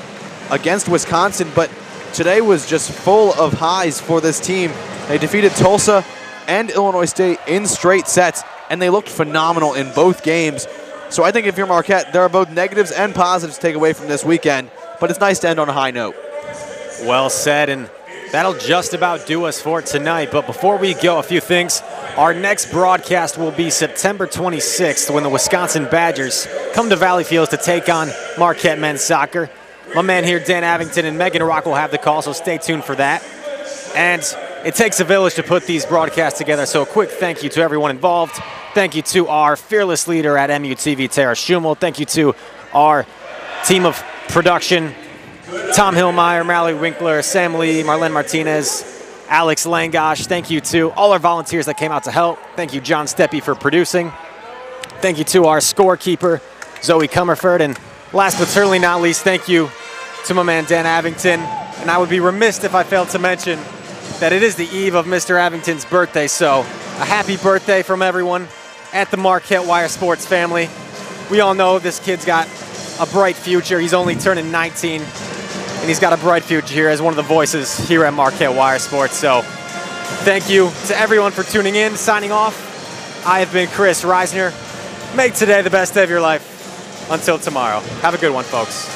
against Wisconsin, but today was just full of highs for this team. They defeated Tulsa and Illinois State in straight sets, and they looked phenomenal in both games. So I think if you're Marquette, there are both negatives and positives to take away from this weekend, but it's nice to end on a high note. Well said, and that'll just about do us for tonight. But before we go, a few things. Our next broadcast will be September 26th when the Wisconsin Badgers come to Valley Fields to take on Marquette men's soccer. My man here, Dan Avington, and Megan Rock will have the call, so stay tuned for that. And it takes a village to put these broadcasts together, so a quick thank you to everyone involved. Thank you to our fearless leader at MUTV, Tara Schumel. Thank you to our team of production, Tom Hillmeyer, Mallory Winkler, Sam Lee, Marlene Martinez, Alex Langosh. Thank you to all our volunteers that came out to help. Thank you, John Steppe, for producing. Thank you to our scorekeeper, Zoe Comerford. And last but certainly not least, thank you to my man, Dan Avington. And I would be remiss if I failed to mention that it is the eve of Mr. Avington's birthday, so a happy birthday from everyone at the Marquette Wire Sports family. We all know this kid's got a bright future. He's only turning 19, and he's got a bright future here as one of the voices here at Marquette Wire Sports. So thank you to everyone for tuning in. Signing off, I have been Chris Reisner. Make today the best day of your life. Until tomorrow. Have a good one, folks.